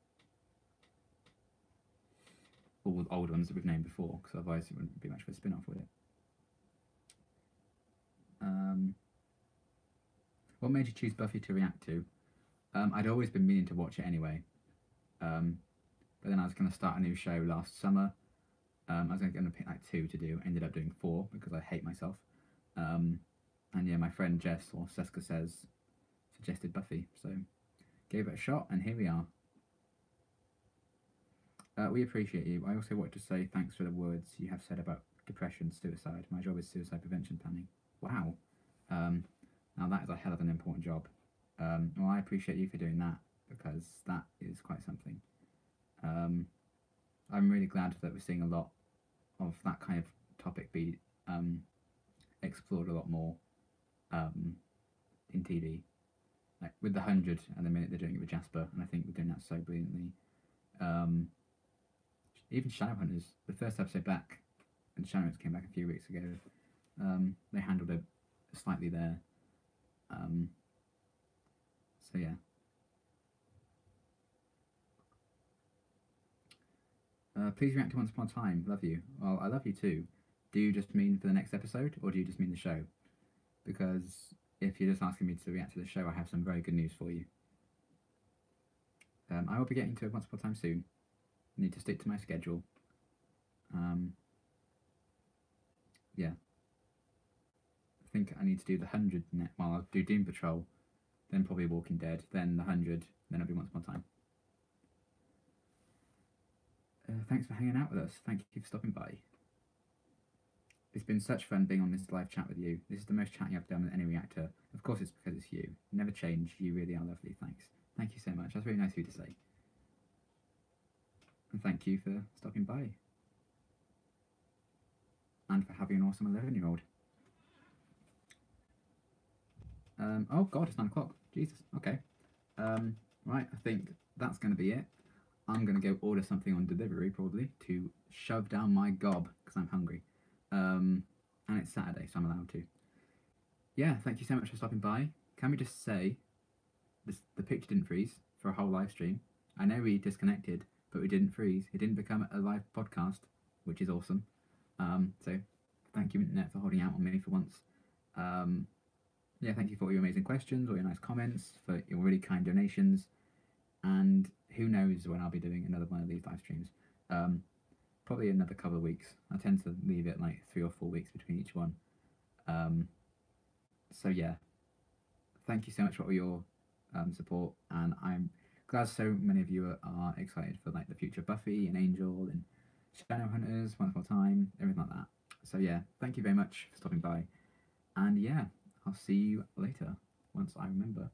all the old ones that we've named before, because otherwise it wouldn't be much of a spin-off, would it? What made you choose Buffy to react to? I'd always been meaning to watch it anyway. But then I was going to start a new show last summer. I was going to pick like 2 to do. Ended up doing 4 because I hate myself. And yeah, my friend Jess, or Seska says, suggested Buffy. So gave it a shot, and here we are. We appreciate you. I also want to say thanks for the words you have said about depression, suicide. My job is suicide prevention planning. Wow. Now that is a hell of an important job. Well, I appreciate you for doing that, because that is quite something. I'm really glad that we're seeing a lot of that kind of topic be explored a lot more in TV. Like with the 100 and the minute they're doing it with Jasper, and I think we're doing that so brilliantly. Even Shadowhunters, the first episode back, and Shadowhunters came back a few weeks ago, they handled it slightly there. So yeah. Please react to Once Upon a Time. Love you. Well, I love you too. Do you just mean for the next episode, or do you just mean the show? Because if you're just asking me to react to the show, I have some very good news for you. I will be getting to Once Upon a Time soon. I need to stick to my schedule. Yeah. I think I need to do the 100 net. Well, I'll do Doom Patrol, then probably Walking Dead, then the 100, then I'll be Once Upon a Time. Thanks for hanging out with us. Thank you for stopping by. It's been such fun being on this live chat with you. This is the most chatting I've done with any reactor. Of course it's because it's you. Never change. You really are lovely. Thanks. Thank you so much. That's really nice of you to say. And thank you for stopping by. And for having an awesome 11-year-old. Oh god, it's 9 o'clock. Jesus. Okay. Right, I think that's going to be it. I'm going to go order something on delivery, probably, to shove down my gob, because I'm hungry. And it's Saturday, so I'm allowed to. Yeah, thank you so much for stopping by. Can we just say, the picture didn't freeze. for a whole live stream. I know we disconnected, but we didn't freeze. It didn't become a live podcast, which is awesome. So thank you, internet, for holding out on me for once. Yeah, thank you for all your amazing questions, all your nice comments, for your really kind donations, and who knows when I'll be doing another one of these live streams. Probably another couple of weeks. I tend to leave it like 3 or 4 weeks between each one. So yeah, thank you so much for all your support, and I'm glad so many of you are excited for like the future Buffy and Angel and Shadowhunters, Once Upon a Time, everything like that. So yeah, thank you very much for stopping by, and yeah, I'll see you later once I remember.